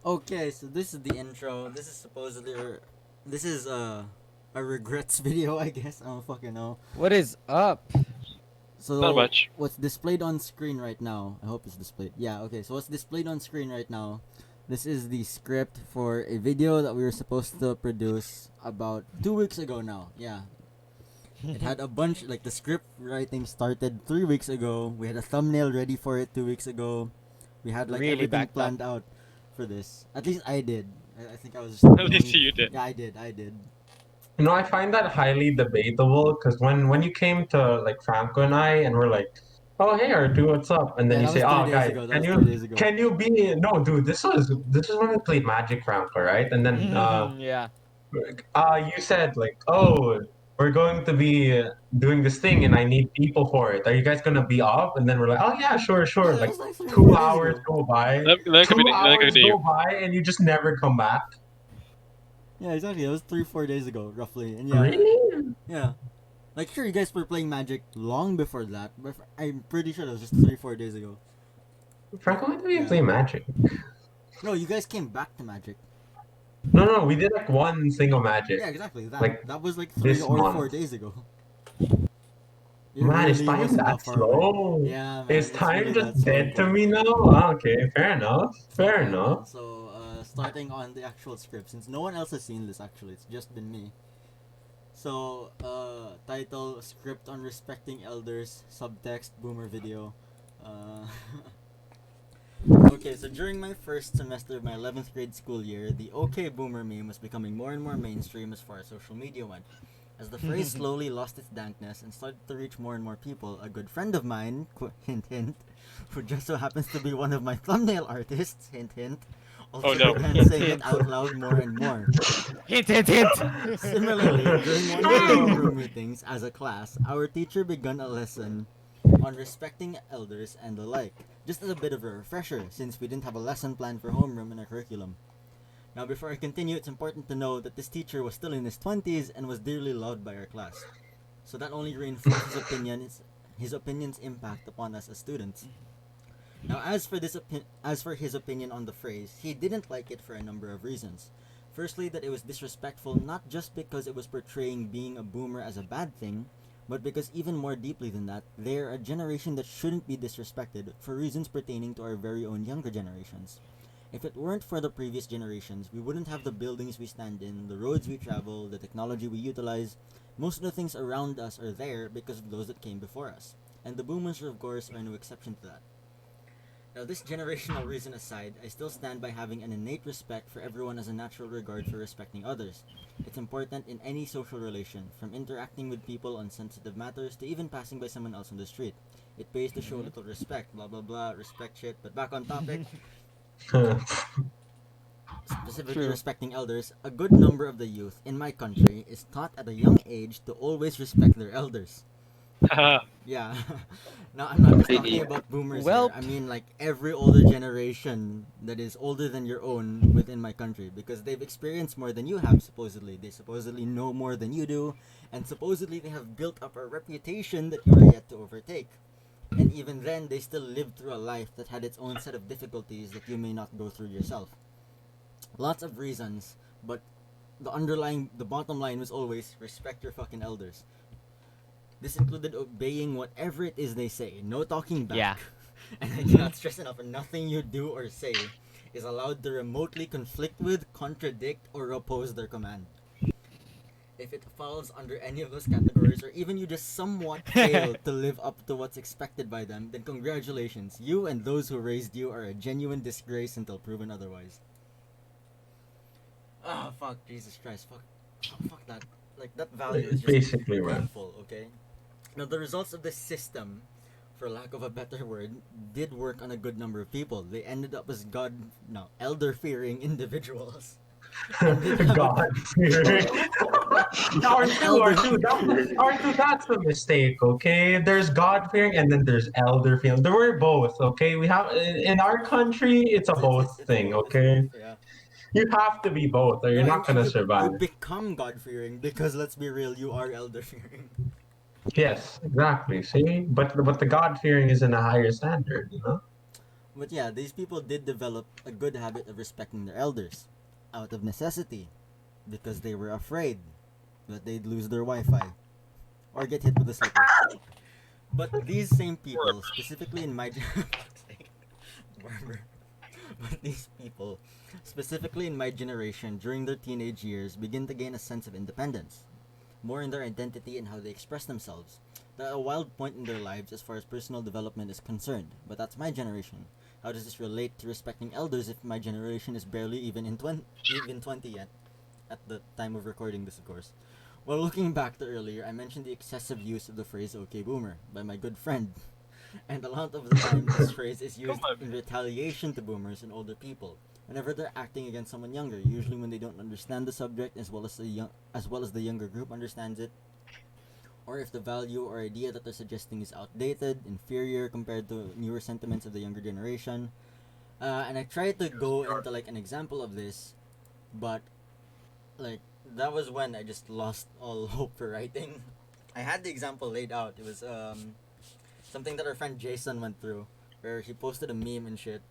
Okay, so this is the intro. This is supposedly this is a regrets video, I guess. I don't fucking know. What is up? Not So much. what's displayed on screen right now? I hope it's displayed. Yeah, okay. So what's displayed on screen right now? This is the script for a video that we were supposed to produce about 2 weeks ago now. Yeah. It had a bunch like the script writing started 3 weeks ago. We had a thumbnail ready for it 2 weeks ago. We had like Really everything backed up. planned out for this. At least I did. I think I was the At least only. you did. Yeah, I did. I did. I find that highly debatable because when you came to like Franco and I and we're like, oh hey Artu, what's up? And then Yeah, you that say, was three oh days guys, ago. That can was you 3 days ago. can you be no dude, this is when we played Magic Franco, right? And then Yeah. you said like, oh, we're going to be doing this thing and I need people for it. Are you guys gonna be off? And then we're like, oh yeah, sure, Yeah, sure. that Like was like three or two 4 days hours ago. go by, Let me two hours continue. go by, and you just never come back. Yeah, exactly. That was 3 4 days ago, roughly. And yeah, Really? yeah. Like sure, you guys were playing Magic long before that, but I'm pretty sure that was just 3 4 days ago. Franco, when did we Yeah. play Magic? No, you guys came back to Magic. No, we did like one single Magic. Yeah, exactly. That Like that was like three this or month. 4 days ago. It Man, is really time wasn't that that far away. slow? Yeah, man, Is it's time really just that slow and dead to quick. me now? Ah, okay, fair enough. Fair Yeah, man. enough. So, starting on the actual script, since no one else has seen this actually, it's just been me. So, title script on respecting elders, subtext boomer video. Uh, okay, so during my first semester of my 11th grade school year, the OK Boomer meme was becoming more and more mainstream as far as social media went. As the phrase slowly lost its dankness and started to reach more and more people, a good friend of mine, hint hint, who just so happens to be one of my thumbnail artists, hint hint, Oh also no. began saying it out loud more and more. Hint, hint, hint. Similarly, during one of our homeroom meetings as a class, our teacher began a lesson on respecting elders and the like, just as a bit of a refresher since we didn't have a lesson plan for homeroom in our curriculum. Now, before I continue, it's important to know that this teacher was still in his 20s and was dearly loved by our class. So that only reinforced his opinion's impact upon us as students. Now, as for his opinion on the phrase, he didn't like it for a number of reasons. Firstly, that it was disrespectful not just because it was portraying being a boomer as a bad thing, but because even more deeply than that, they're a generation that shouldn't be disrespected for reasons pertaining to our very own younger generations. If it weren't for the previous generations, we wouldn't have the buildings we stand in, the roads we travel, the technology we utilize. Most of the things around us are there because of those that came before us. And the boomers, of course, are no exception to that. Now, this generational reason aside, I still stand by having an innate respect for everyone as a natural regard for respecting others. It's important in any social relation, from interacting with people on sensitive matters to even passing by someone else on the street. It pays to show a little respect, blah blah blah, respect shit. But back on topic, specifically True. respecting elders, a good number of the youth in my country is taught at a young age to always respect their elders. Haha. Yeah. Now, I'm not just talking Really? about boomers here. Welp. I mean, like, every older generation that is older than your own within my country because they've experienced more than you have, supposedly. They supposedly know more than you do, and supposedly they have built up a reputation that you are yet to overtake. And even then, they still lived through a life that had its own set of difficulties that you may not go through yourself. Lots of reasons, but the bottom line was always respect your fucking elders. This included obeying whatever it is they say, no talking back. Yeah. And I cannot stress enough, nothing you do or say is allowed to remotely conflict with, contradict, or oppose their command. If it falls under any of those categories, or even you just somewhat fail to live up to what's expected by them, then congratulations. You and those who raised you are a genuine disgrace until proven otherwise. Ah, fuck, Jesus Christ, fuck. Oh, fuck that. Like, that value is just Basically, man. painful, okay? Now, the results of this system, for lack of a better word, did work on a good number of people. They ended up as elder-fearing individuals. God fearing. An elder. That's a mistake, okay? There's God fearing and then there's elder fearing. There were both, okay? We have in our country, it's a both It's a thing, both. It's a both. okay? Yeah. You have to be both, or No, you're not and gonna you survive. become God fearing because let's be real, you are elder fearing. Yes, exactly. See, but the God fearing is in a higher standard, you know. But yeah, these people did develop a good habit of respecting their elders out of necessity because they were afraid that they'd lose their Wi-Fi or get hit with a slipper. But these same Or people, specifically in my barber, but these people, specifically in my generation, during their teenage years, begin to gain a sense of independence, more in their identity and how they express themselves. They're at a wild point in their lives as far as personal development is concerned, but that's my generation. How does this relate to respecting elders if my generation is barely even 20 yet, at the time of recording this, of course? Well, looking back to earlier, I mentioned the excessive use of the phrase "okay boomer" by my good friend, and a lot of the time this phrase is come used on, in man. retaliation to boomers and older people whenever they're acting against someone younger, usually when they don't understand the subject as well as the younger group understands it, or if the value or idea that they're suggesting is outdated, inferior compared to newer sentiments of the younger generation. And I tried to go into like an example of this, but like that was when I just lost all hope for writing. I had the example laid out. It was something that our friend Jason went through, where he posted a meme and shit,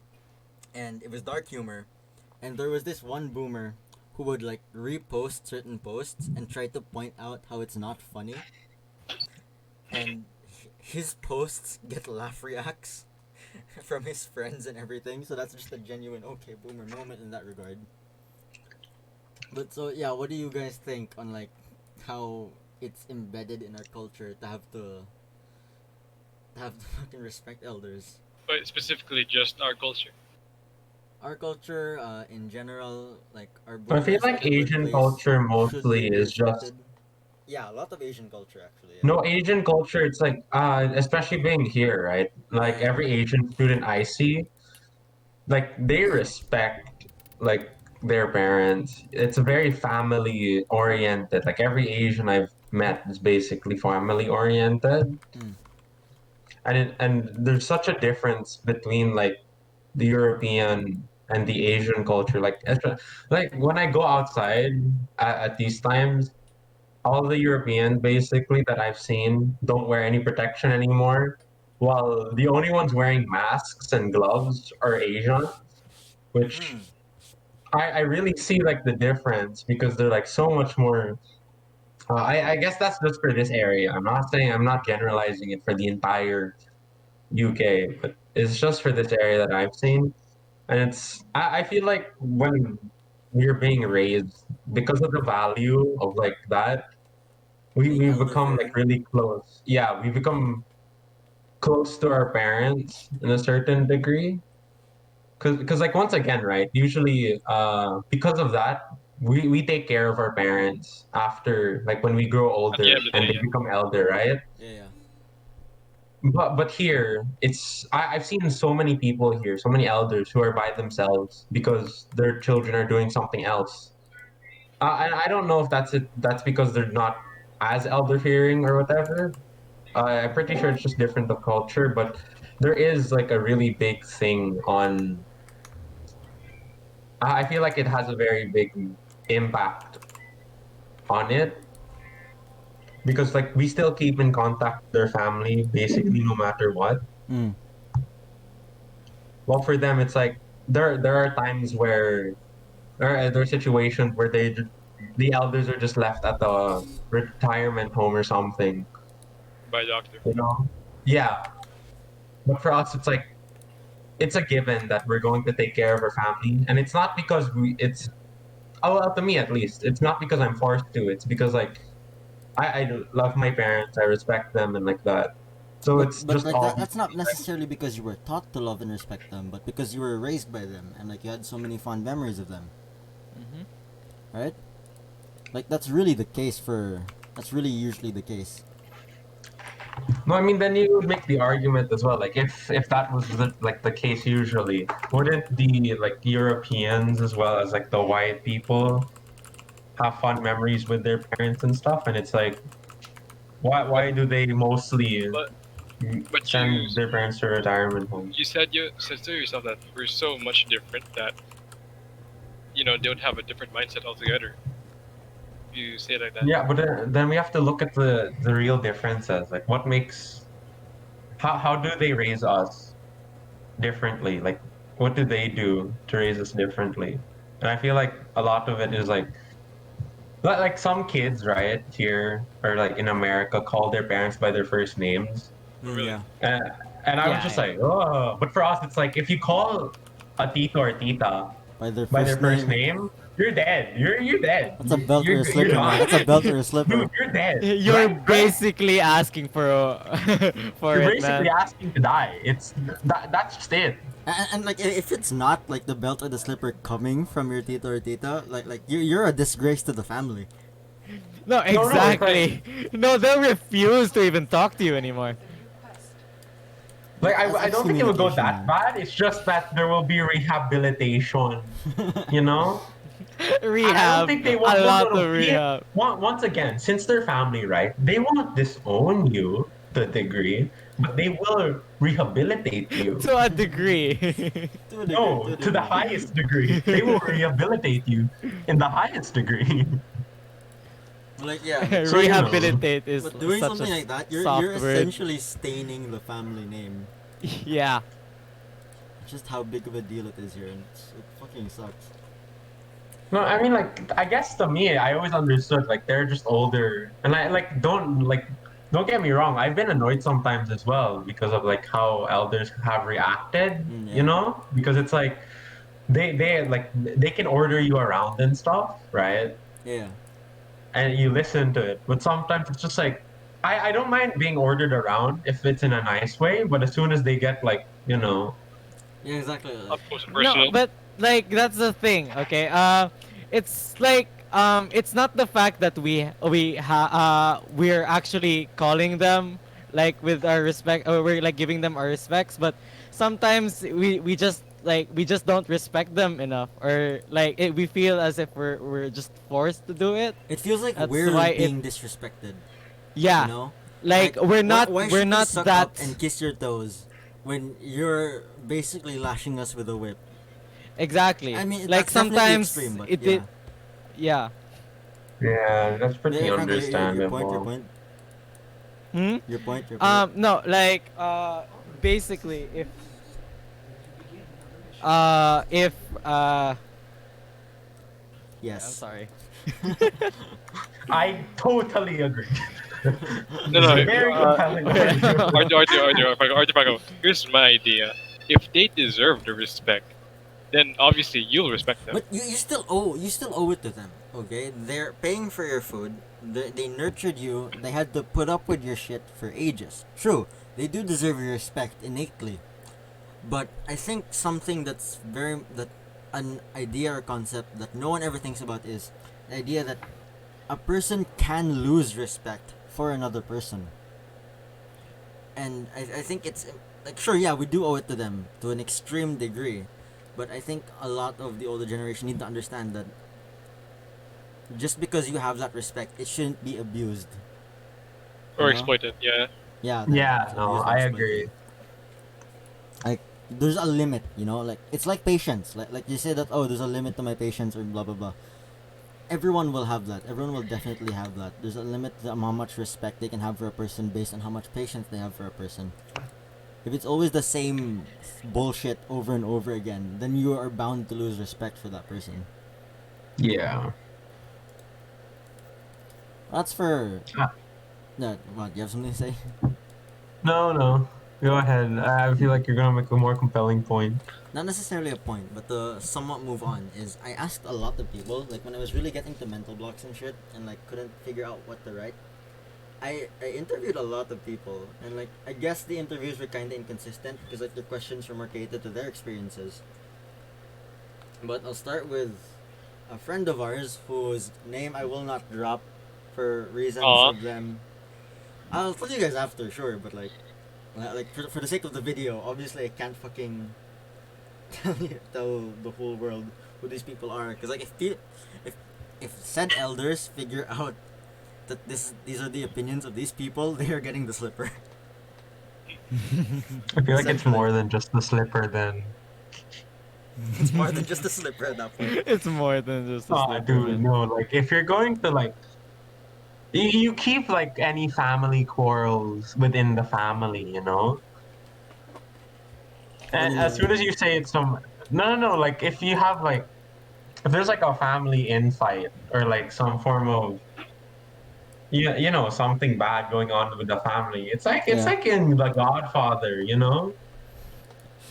and it was dark humor, and there was this one boomer who would like repost certain posts and try to point out how it's not funny, and his posts get laugh reacts from his friends and everything. So that's just a genuine okay boomer moment in that regard. But so yeah, what do you guys think on like how it's embedded in our culture to have to fucking respect elders? But specifically, just our culture. Our culture, in general, like our I feel boomers like in a good Asian place culture should mostly really be is just respected. Yeah, a lot of Asian culture actually. Yeah. no Asian culture. It's like, especially being here, right? Like Yeah. every Asian student I see, like they respect like their parents. It's very family oriented. Like every Asian I've met is basically family oriented, Mm. and there's such a difference between like the European and the Asian culture. Like when I go outside at these times, all the Europeans basically that I've seen don't wear any protection anymore, while the only ones wearing masks and gloves are Asians, which Mm. I really see like the difference because they're like so much more. I guess that's just for this area. I'm not generalizing it for the entire UK, but it's just for this area that I've seen. And I feel like when we're being raised because of the value of like that, Being we elder become like fearing. really close. Yeah, we become close to our parents in a certain degree. Cause like once again, right? Usually, because of that, we take care of our parents after like when we grow At the end older of the and day, they yeah. become elder, right? Yeah, yeah. But here, I've seen so many people here, so many elders who are by themselves because their children are doing something else. And I don't know if that's because they're not as elder fearing or whatever. I'm pretty sure it's just different of culture, but there is like a really big thing on. I feel like it has a very big impact on it because like we still keep in contact with their family basically no matter what. Mm. Well, for them, it's like there are times where there are situations where the elders are just left at the retirement home or something, By doctor. you know? Yeah, but for us, it's like it's a given that we're going to take care of our family, and it's not because it's well, to me at least, it's not because I'm forced to. It's because like I love my parents, I respect them, and like that. So But it's but just like that's not obviously like necessarily because you were taught to love and respect them, but because you were raised by them and like you had so many fond memories of them, Mm-hmm. right? Like that's really usually the case. no. I mean, then you would make the argument as well. Like if that was like the case usually, wouldn't the like Europeans as well as like the white people have fond memories with their parents and stuff? And it's like But why do they mostly but but send their parents to retirement homes? you said to yourself that we're so much different that they would have a different mindset altogether. You say it like that. Yeah, but then we have to look at the real differences. Like, what makes how do they raise us? differently? Like, what do they do to raise us differently? And I feel like a lot of it is like some kids, right, here or like in America call their parents by their first names. Oh, really? Yeah. And and I was Yeah, just yeah. like, oh, but for us it's like if you call a tito or tita By their by their first first name. name, you're dead. You're dead. That's a belt or a You're slipper, man. done. That's a belt or a Dude, slipper. you're dead. You're Right? basically asking for for You're it, basically man. asking to die. That's just it. And like if it's not like the belt or the slipper coming from your tito or tita, like you're a disgrace to the family. No, No, it's like exactly. No, they'll refuse to even talk to you anymore. I don't think it would go Excommunication, that man. bad. It's just that there will be rehabilitation, you know? I don't Rehab, think they want a no no lot no. of rehab. Once again, since they're family, right? They won't disown you to a degree, but they will rehabilitate you. To a degree. To a degree, to No, a to the degree. highest degree. They will rehabilitate you in the highest degree. Like yeah, So you know. Rehabilitate is but doing such a something like that, you're soft word. essentially staining the family name. Yeah. Just how big of a deal it is here, and it fucking sucks. No, I mean like I guess to me, I always understood like they're just older, and I don't get me wrong. I've been annoyed sometimes as well because of like how elders have reacted. You Yeah, know, because it's like they can order you around and stuff, right? yeah, And you listen to it, but sometimes it's just like I don't mind being ordered around if it's in a nice way, but as soon as they get like yeah, exactly. Up Like close and No, personal. but like that's the thing, okay? It's like it's not the fact that we're actually calling them like with our respect, or we're like giving them our respects, but sometimes we just don't respect them enough, or like we feel as if we're just forced to do it. it feels like That's we're why it being disrespected. You yeah, know, like like why we're should we not suck that up and kiss your toes when you're basically lashing us with a whip? exactly. I mean, Like that's definitely sometimes extreme, but it yeah. did yeah. yeah, that's pretty Yeah, Franco, your point, your understandable. point, Hmm? your point, your point. No, like basically if I'm Yes. sorry. I totally agree. No, no. Very compelling point. Artifago, here's my idea. If they deserve the respect, then obviously you'll respect them. But you still owe it to them. Okay, they're paying for your food. They nurtured you. They had to put up with your shit for ages. True, they do deserve your respect innately. But I think something that an idea or concept that no one ever thinks about is the idea that a person can lose respect for another person. And I think it's like sure, yeah, we do owe it to them to an extreme degree, but I think a lot of the older generation need to understand that just because you have that respect, it shouldn't be abused. Or You know? exploited, yeah. Yeah, Yeah, it's no, abused or I exploited. agree. Like there's a limit, you know. Like it's like patience. Like you say that there's a limit to my patience or blah blah blah. Everyone will have that. Everyone will definitely have that. There's a limit to how much respect they can have for a person based on how much patience they have for a person. If it's always the same bullshit over and over again, then you are bound to lose respect for that person. Yeah. That's for. Ah, No, what? You have something to say? no, no. Go ahead. I feel like you're gonna make a more compelling point. Not necessarily a point, but to somewhat move on is I asked a lot of people, like when I was really getting to mental blocks and shit, and like couldn't figure out what to write. I interviewed a lot of people, and like I guess the interviews were kind of inconsistent because like the questions were more catered to their experiences. But I'll start with a friend of ours whose name I will not drop for reasons Aw. of them. I'll tell you guys after, sure, but like for the sake of the video, obviously I can't fucking tell the whole world who these people are, because like if if said elders figure out that these are the opinions of these people, they are getting the slipper. I feel like it's Essentially. more than just the slipper then. It's more than just a slipper at that point. It's more than just a Oh, slipper, dude, man. no. Like, if you're going to like, you keep like any family quarrels within the family, you know. What do And you as mean? soon as you say it's some, no, like if you have like, if there's like a family infight or like some form of, something bad going on with the family, it's Yeah. like in The Godfather, The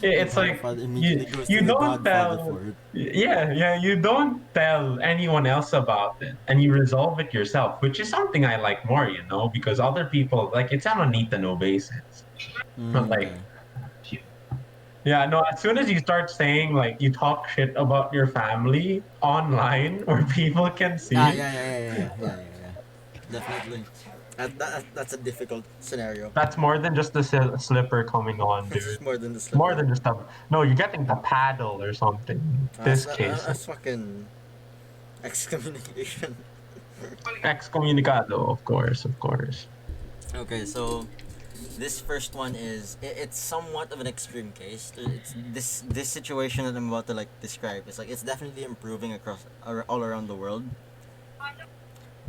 It's like Godfather you immediately goes to you the don't Godfather tell, for it. yeah, you don't tell anyone else about it, and you resolve it yourself, which is something I like more, because other people like it's on a need to know basis. But like, Okay. yeah, no, as soon as you start saying like you talk shit about your family online where people can Ah, see, yeah. Definitely. That's a difficult scenario. that's more than just the slipper coming on, It's dude. more than the More slipper. than just a no, you're getting the paddle or something. In this case, That's fucking excommunication. excommunicado, of course, of course. Okay, so this first one is it's somewhat of an extreme case. It's this situation that I'm about to like describe. It's like it's definitely improving across all around the world.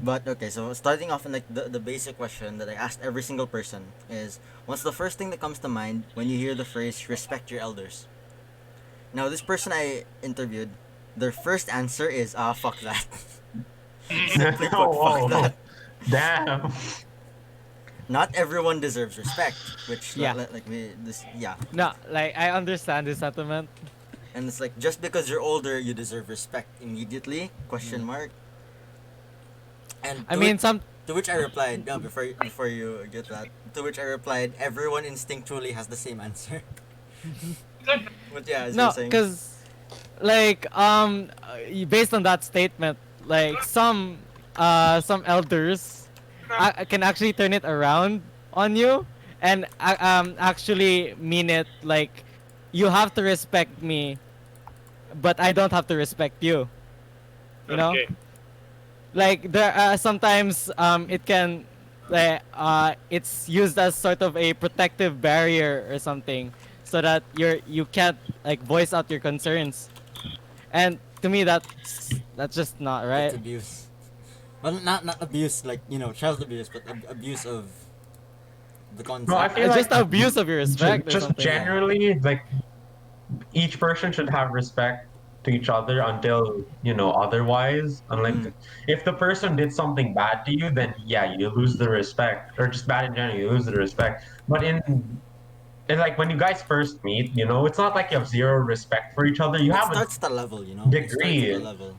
But okay, so starting off in like the basic question that I asked every single person is, what's the first thing that comes to mind when you hear the phrase respect your elders? Now this person I interviewed, their first answer is fuck that. Simply put, fuck Whoa, that. damn. Not everyone deserves respect, which Yeah. like we this yeah. No, like I understand this sentiment. And it's like just because you're older you deserve respect immediately? Question mark. And I mean, some to which I replied, no, before you get that, to which I replied, everyone instinctually has the same answer. But yeah, as you're no, saying, cause like based on that statement, like some elders can actually turn it around on you and actually mean it like you have to respect me, but I don't have to respect you. You know, Okay. like there sometimes it can it's used as sort of a protective barrier or something so that you can't like voice out your concerns, and to me that's just not that's right. abuse. Well, not abuse like child abuse, but abuse of the No, I concept. feel like Just abuse of your respect or just something. Yeah. generally, like each person should have respect to each other until otherwise. And like, Mm. if the person did something bad to you, then yeah, you lose the respect, or just bad in general, you lose the respect. But in like when you guys first meet, it's not like you have zero respect for each other. You It have a starts at a level. It starts at a degree. level.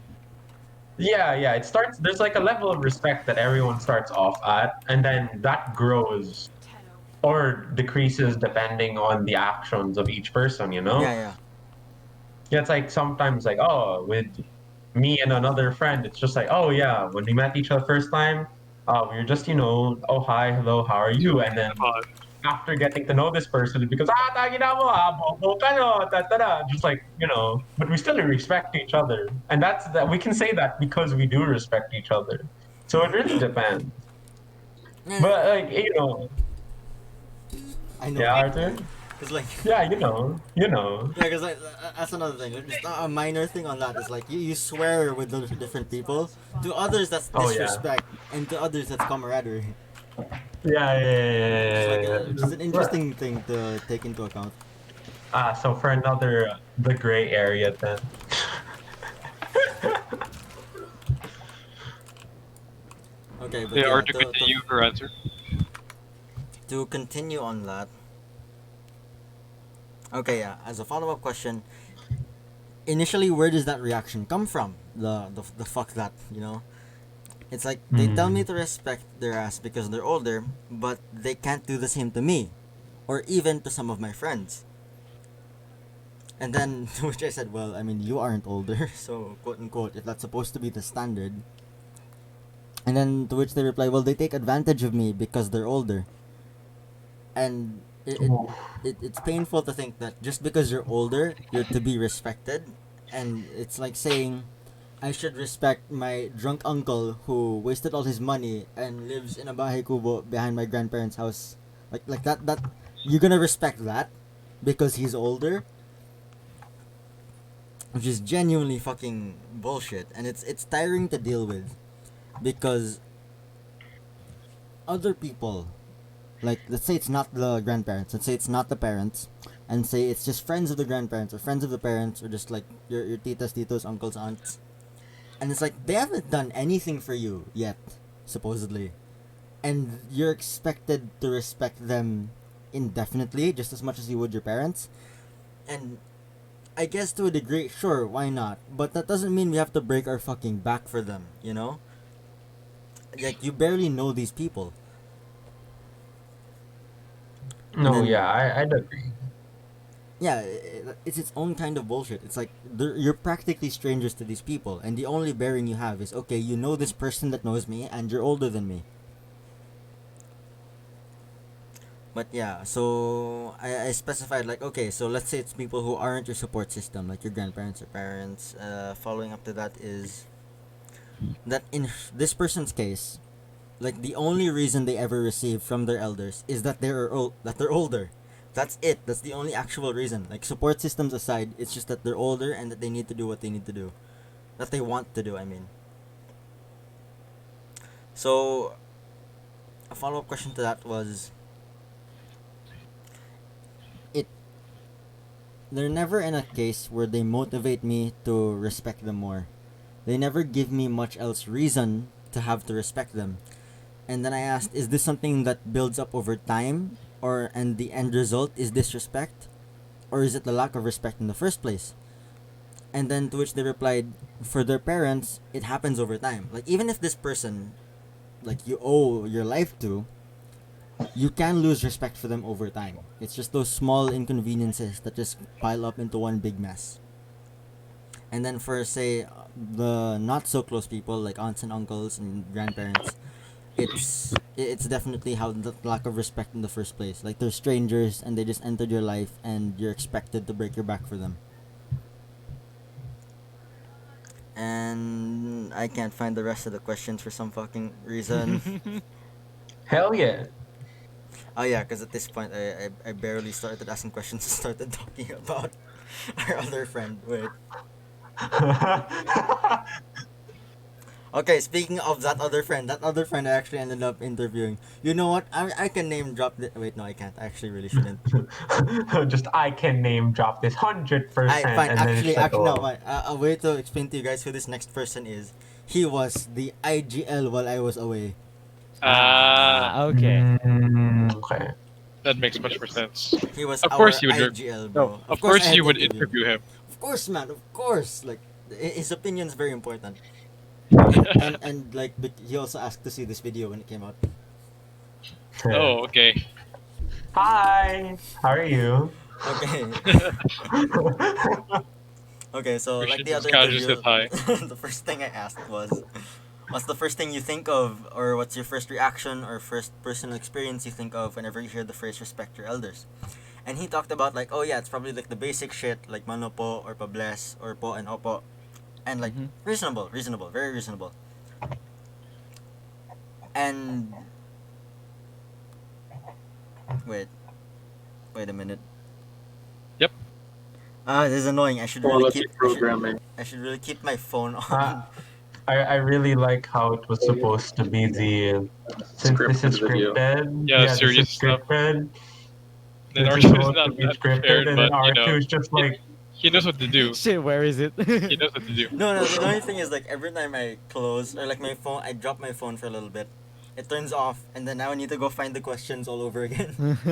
Yeah, it starts. There's like a level of respect that everyone starts off at, and then that grows or decreases depending on the actions of each person. Yeah. Yeah, it's like sometimes like, oh, with me and another friend, it's just like, oh yeah, when we met each other first time, we were just, oh hi, hello, how are you? And then after getting to know this person, it becomes tagi na mo, bobo ka no, just like, but we still respect each other. And that's that we can say that because we do respect each other. So it really depends. Yeah, But like, I know yeah, that, Arthur? man. Cause like Yeah, you know. yeah, cause like that's another thing. Just a minor thing on that is like you swear with those different people. To others that's Oh yeah. disrespect, and to others that's camaraderie. Which is an Yeah. interesting thing to take into account. So for another the gray area then. Okay, but Yeah, or yeah, to continue her answer. to continue on that. Okay, yeah. As a follow up question, initially, where does that reaction come from? The fuck that. It's like they tell me Mm. to respect their ass because they're older, but they can't do the same to me, or even to some of my friends. And then, to which I said, well, I mean, you aren't older, so quote unquote, if that's supposed to be the standard. And then to which they reply, well, they take advantage of me because they're older. And Oof. it's painful to think that just because you're older, you're to be respected. And it's like saying, I should respect my drunk uncle who wasted all his money and lives in a bahay kubo behind my grandparents' house. Like that you're gonna respect that because he's older, which is genuinely fucking bullshit, and it's tiring to deal with because other people, like let's say it's not the grandparents, let's say it's not the parents, and say it's just friends of the grandparents or friends of the parents or just like your titas, titos, uncles, aunts. And it's like they haven't done anything for you yet, supposedly. And you're expected to respect them indefinitely, just as much as you would your parents. And I guess to a degree, sure, why not? But that doesn't mean we have to break our fucking back for them, you know? Like, you barely know these people. And No, then, yeah, I'd agree. yeah, it's its own kind of bullshit. It's like, you're practically strangers to these people, and the only bearing you have is, okay, you know this person that knows me, and you're older than me. But yeah, so I specified like, okay, so let's say it's people who aren't your support system, like your grandparents or parents. Following up to that is that in this person's case, like the only reason they ever receive from their elders is that they're older. That's it. That's the only actual reason. Like support systems aside, it's just that they're older and that they need to do what they need to do, that they want to do. I mean. So a follow up question to that was, it they're never in a case where they motivate me to respect them more. They never give me much else reason to have to respect them. And then I asked, is this something that builds up over time, or and the end result is disrespect, or is it the lack of respect in the first place? And then to which they replied, for their parents, it happens over time. Like even if this person, like you owe your life to, you can lose respect for them over time. It's just those small inconveniences that just pile up into one big mess. And then for say the not so close people like aunts and uncles and grandparents, it's definitely how the lack of respect in the first place. Like they're strangers and they just entered your life and you're expected to break your back for them. And I can't find the rest of the questions for some fucking reason. Hell yeah. Oh yeah, because at this point I barely started asking questions and started talking about our other friend. Wait. Okay, speaking of that other friend I actually ended up interviewing. You know what? I can name drop the. Wait, no, I can't. I actually really shouldn't. Just I can name drop this 100%, Fine. and then it's like, Actually, no. oh. A way to explain to you guys who this next person is. He was the IGL while I was away. Okay. Okay. That makes much more sense. He was Of our course you would. IGL, bro. No, of course I course had you to would interview interview him. Of course, man. Of course. Like his opinion's very important. And like he also asked to see this video when it came out. Oh, okay. Hi. How are you? Okay. Okay, so like Christian the just other casually interview, said hi. the first thing I asked was, what's the first thing you think of, or what's your first reaction or first personal experience you think of whenever you hear the phrase respect your elders? And he talked about like, oh yeah, it's probably like the basic shit like mano po or pabless or po and opo, and like reasonable, very reasonable. And wait a minute. Yep. This is annoying. I should really keep programming. I should really keep my phone on. I really like how it was supposed to be since this is scripted. Yeah, This serious is stuff. scripted. Then This is R2 is supposed to not be that scripted, prepared, and but then you R2 know, is just like, he knows what to do. Shit, where is it? He knows what to do. No, the only thing is like every time I close or like my phone, I drop my phone for a little bit. It turns off, and then now I need to go find the questions all over again.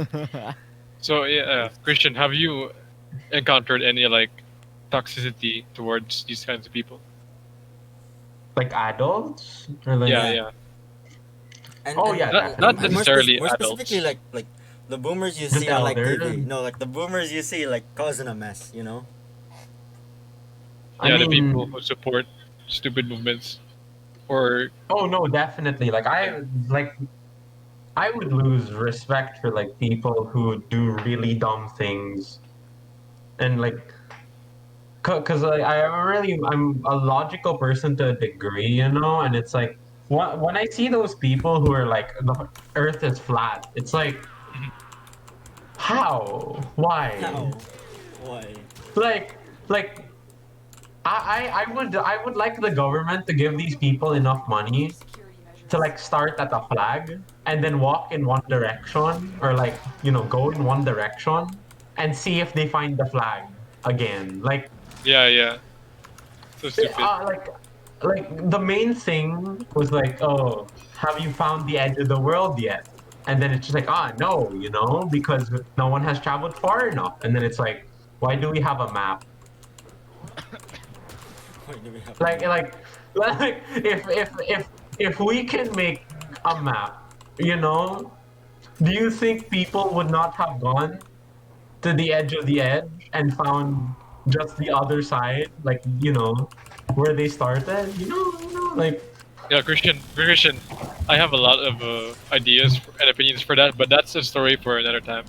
So yeah, Christian, have you encountered any like toxicity towards these kinds of people? like adults? Or like, Yeah. Oh, yeah, Not definitely. necessarily more adults. specifically like the boomers you Just see on like elders? TV. No, like the boomers you see like causing a mess. You know. I Yeah, the mean, people who support stupid movements, or oh no, definitely. Like I would lose respect for like people who do really dumb things, and like, cause I'm a logical person to a degree, you know, and it's like when I see those people who are like the Earth is flat, it's like, how, why, How? Why? like like. I would like the government to give these people enough money to like start at a flag and then walk in one direction, or like, you know, go in one direction and see if they find the flag again. Yeah. So stupid. Like the main thing was like, oh, have you found the edge of the world yet? And then it's just like, no, because no one has traveled far enough. And then it's like, why do we have a map? Why do we have Like a like like if we can make a map, do you think people would not have gone to the edge of the edge and found just the other side, like where they started? Like Yeah, Christian. I have a lot of ideas and opinions for that, but that's a story for another time.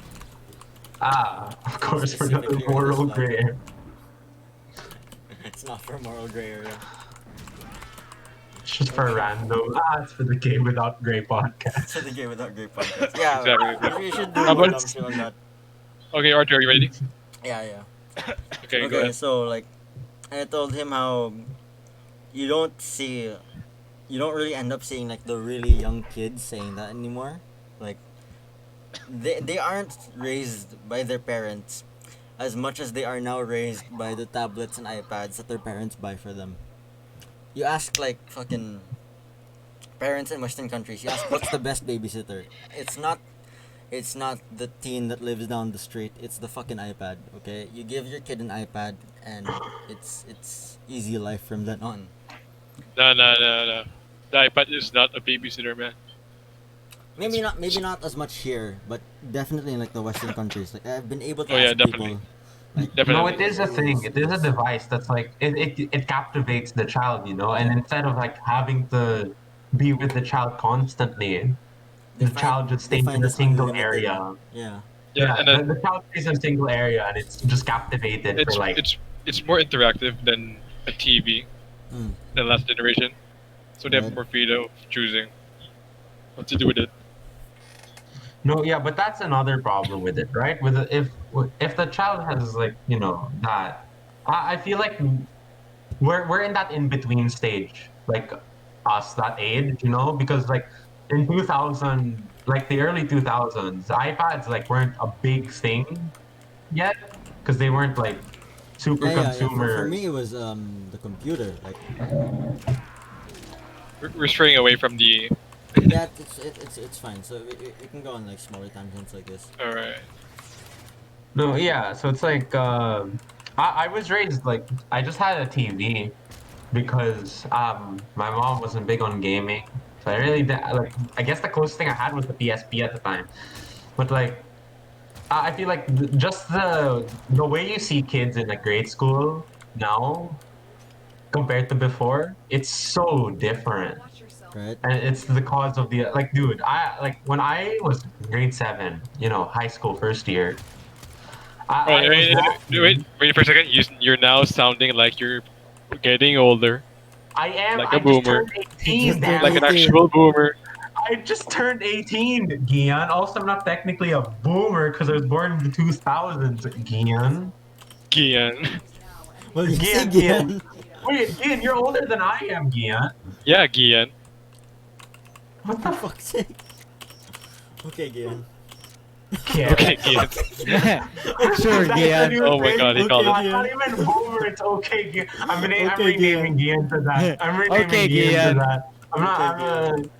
of course, for another specifically or this moral life? gray area. It's not for moral gray area. It's just for random. It's for the Gay Without Gray podcast. So the gay without gray podcast. Yeah, Exactly. we should do How more about- dumb shit on that. Okay, Arthur, are you ready? Yeah. Okay, go Okay, ahead. so like, I told him how you don't really end up seeing like the really young kids saying that anymore. Like, they aren't raised by their parents as much as they are now raised by the tablets and iPads that their parents buy for them. You ask like fucking parents in Western countries. You ask what's the best babysitter. It's not the teen that lives down the street. It's the fucking iPad. Okay, you give your kid an iPad, and it's easy life from then on. No. The iPad is not a babysitter, man. Maybe not as much here, but definitely in like the Western countries. Like I've been able to Oh, yeah, ask definitely. people. Like, Definitely. No, it is a thing. It is a device that's like it captivates the child, and instead of like having to be with the child constantly, the child just they stays find in a this single unlimited- area. Yeah. Yeah, and then the child stays in a single area and it's just captivated it's for like. it's more interactive than a TV, Mm. the last generation. So they have Right. more freedom of choosing what to do with it. No, yeah, but that's another problem with it, right? If the child has like that, I feel like we're in that in between stage, like us that age, because like in 2000, like the early 2000s, iPads like weren't a big thing yet because they weren't like super Yeah. consumer. For me, it was the computer. Like, We're straying away from the. yeah, it's fine. So it can go on like smaller tangents like this. All right. No, yeah. So it's like I was raised like I just had a TV because my mom wasn't big on gaming. So like I guess the closest thing I had was the PSP at the time. But like I feel like just the way you see kids in like grade school now compared to before, it's so different. Right. And it's the cause of the like, dude. I like when I was grade 7, high school first year. I was walking- Wait for a second. You're now sounding like you're getting older, I am. like a I just boomer. turned 18. Just Damn like it. an actual boomer. I just turned 18, Gian. Also, I'm not technically a boomer because I was born in the 2000s, Gian. Gian. Well, you say Gian, Gian. Wait, Gian, you're older than I am, Gian. Yeah, Gian. What the fuck? Fuck's sake. Okay, Gian. Gian? Okay, Gian. Sure, That's the Gian. new Oh my thing. God, he called it. It's not even boomer, it's okay, Gian. I'm Okay, renaming Gian to that. I'm renaming Okay, Gian Gian. to that. Okay,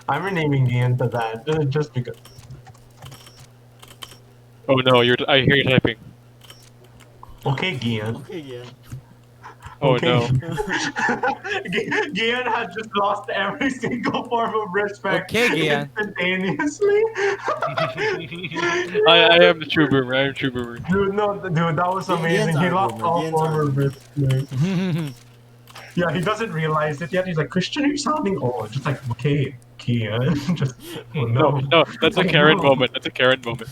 I'm renaming Gian to that just because. Oh no, I hear you typing. Okay, Gian. Okay, Gian. Oh Okay. no. Gian has just lost every single form of respect Okay, Gian. instantaneously. I am the true boomer. I am true boomer. Dude, that was amazing. Gian's He our lost boomer. all Gian's form our of respect. Yeah, he doesn't realize it yet. He's like, Christian, you're sounding old. Just like, okay, Gian. Just, oh, No, that's a Oh, Karen no. moment. That's a Karen moment.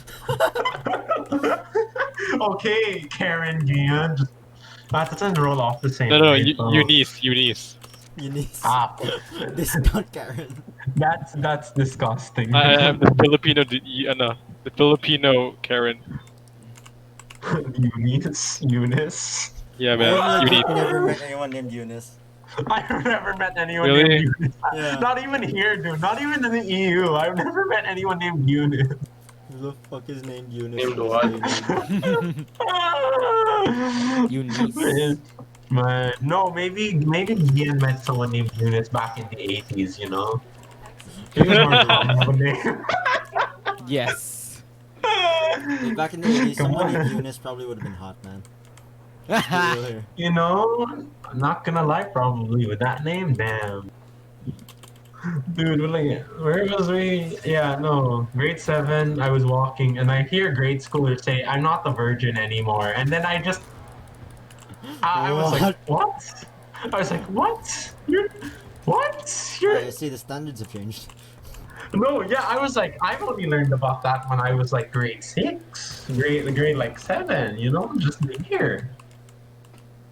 Okay, Karen, Gian. Just, that doesn't roll off the same No, way, so- Eunice. Eunice. Ah, Discount Karen. that's disgusting. I'm the Filipino, the Filipino Karen. Eunice. Yeah, I man. have Eunice. never met anyone named Eunice. I've never met anyone Really? named Eunice. Yeah. Not even here, dude. Not even in the EU. I've never met anyone named Eunice. the fuck is named Eunice Named in this what? day and age? Eunice. Man, no, maybe Ian met someone named Eunice back in the 80s, you know? It was more common of a name. Yes. If back in the 80s, Come someone named on. Eunice probably would have been hot, man. Let's be real here. You know, I'm not gonna lie, probably with that name, damn. Dude, like, where was we? Yeah, no, grade seven, I was walking and I hear grade schoolers say, I'm not the virgin anymore. And then I was like, What? what? I was like, what? What? I see the standards have changed. No, yeah, I was like, I've only learned about that when I was like grade six, grade like seven, you know, just a year.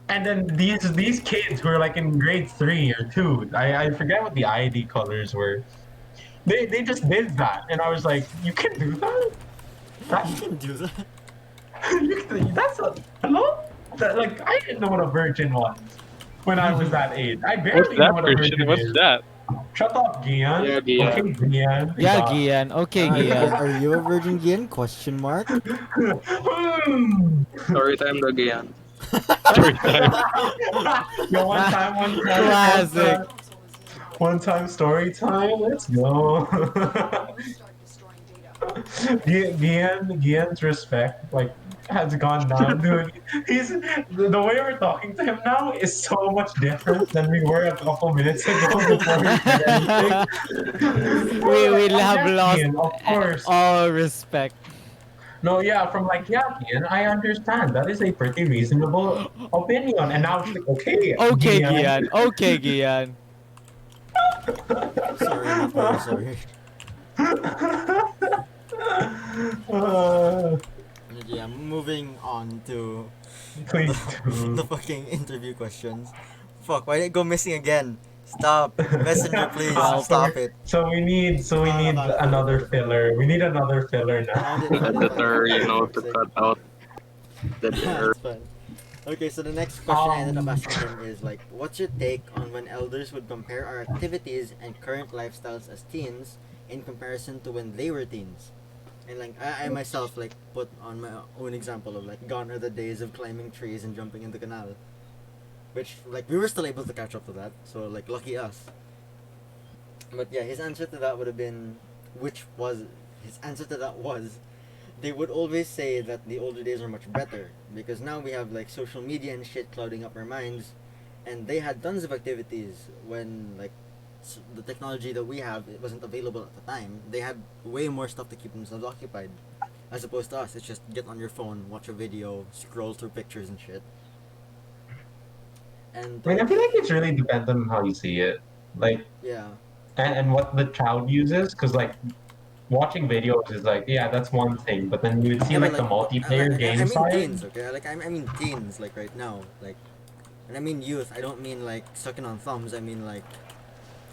And then these kids who are like in grade three or two, I forget what the ID colors were. They just did that, and I was like, you can do that? You That can do that. that's a hello? Like I didn't know what a virgin was when I was that age. I What's barely know that, what a Christian? virgin What's is. that? Shut up, Yeah, Gian. Okay, Gian. Gian. Yeah, Gian. Okay, Gian. Are you a virgin again? Question mark. Hmm. Story time again. Story time. Yo, Classic. one time story time. Let's go. Gian's respect like has gone down, dude. He's the way we're talking to him now is so much different than we were a couple minutes ago before he said anything. we We're like, will oh have yeah, lost Gian, of course. all respect. No, yeah, from like, yeah, Gian, I understand. That is a pretty reasonable opinion. And now it's like, okay, Okay, Gian. Gian. Okay, Gian. Sorry, not very sorry. Uh, Yeah, moving on to the, please the do. fucking interview questions. Fuck, why did it go missing again? Stop. Messenger, please. Help. Stop it. So we need Found another it. filler. We need another filler Found it, now. found it, found it, Editor, found it. you For know, fuck's to sake. cut out the error. It's fine. Okay, so the next question I ended up Um, asking him is like, what's your take on when elders would compare our activities and current lifestyles as teens in comparison to when they were teens? And like I myself like put on my own example of like gone are the days of climbing trees and jumping in the canal, which like we were still able to catch up to that. So like lucky us. But yeah, his answer to that would have been, which was his answer to that was, they would always say that the older days are much better because now we have like social media and shit clouding up our minds, and they had tons of activities when like the technology that we have it wasn't available at the time. They had way more stuff to keep themselves occupied, as opposed to us. It's just get on your phone, watch a video, scroll through pictures and shit. And I mean, I feel like it's really dependent on how you see it, like, yeah, and what the child uses. Because like watching videos is like, yeah, that's one thing. But then you would see yeah, but like the like multiplayer I game mean side. teens, okay? Like I mean teens, like right now, like, and I mean youth. I don't mean like sucking on thumbs. I mean like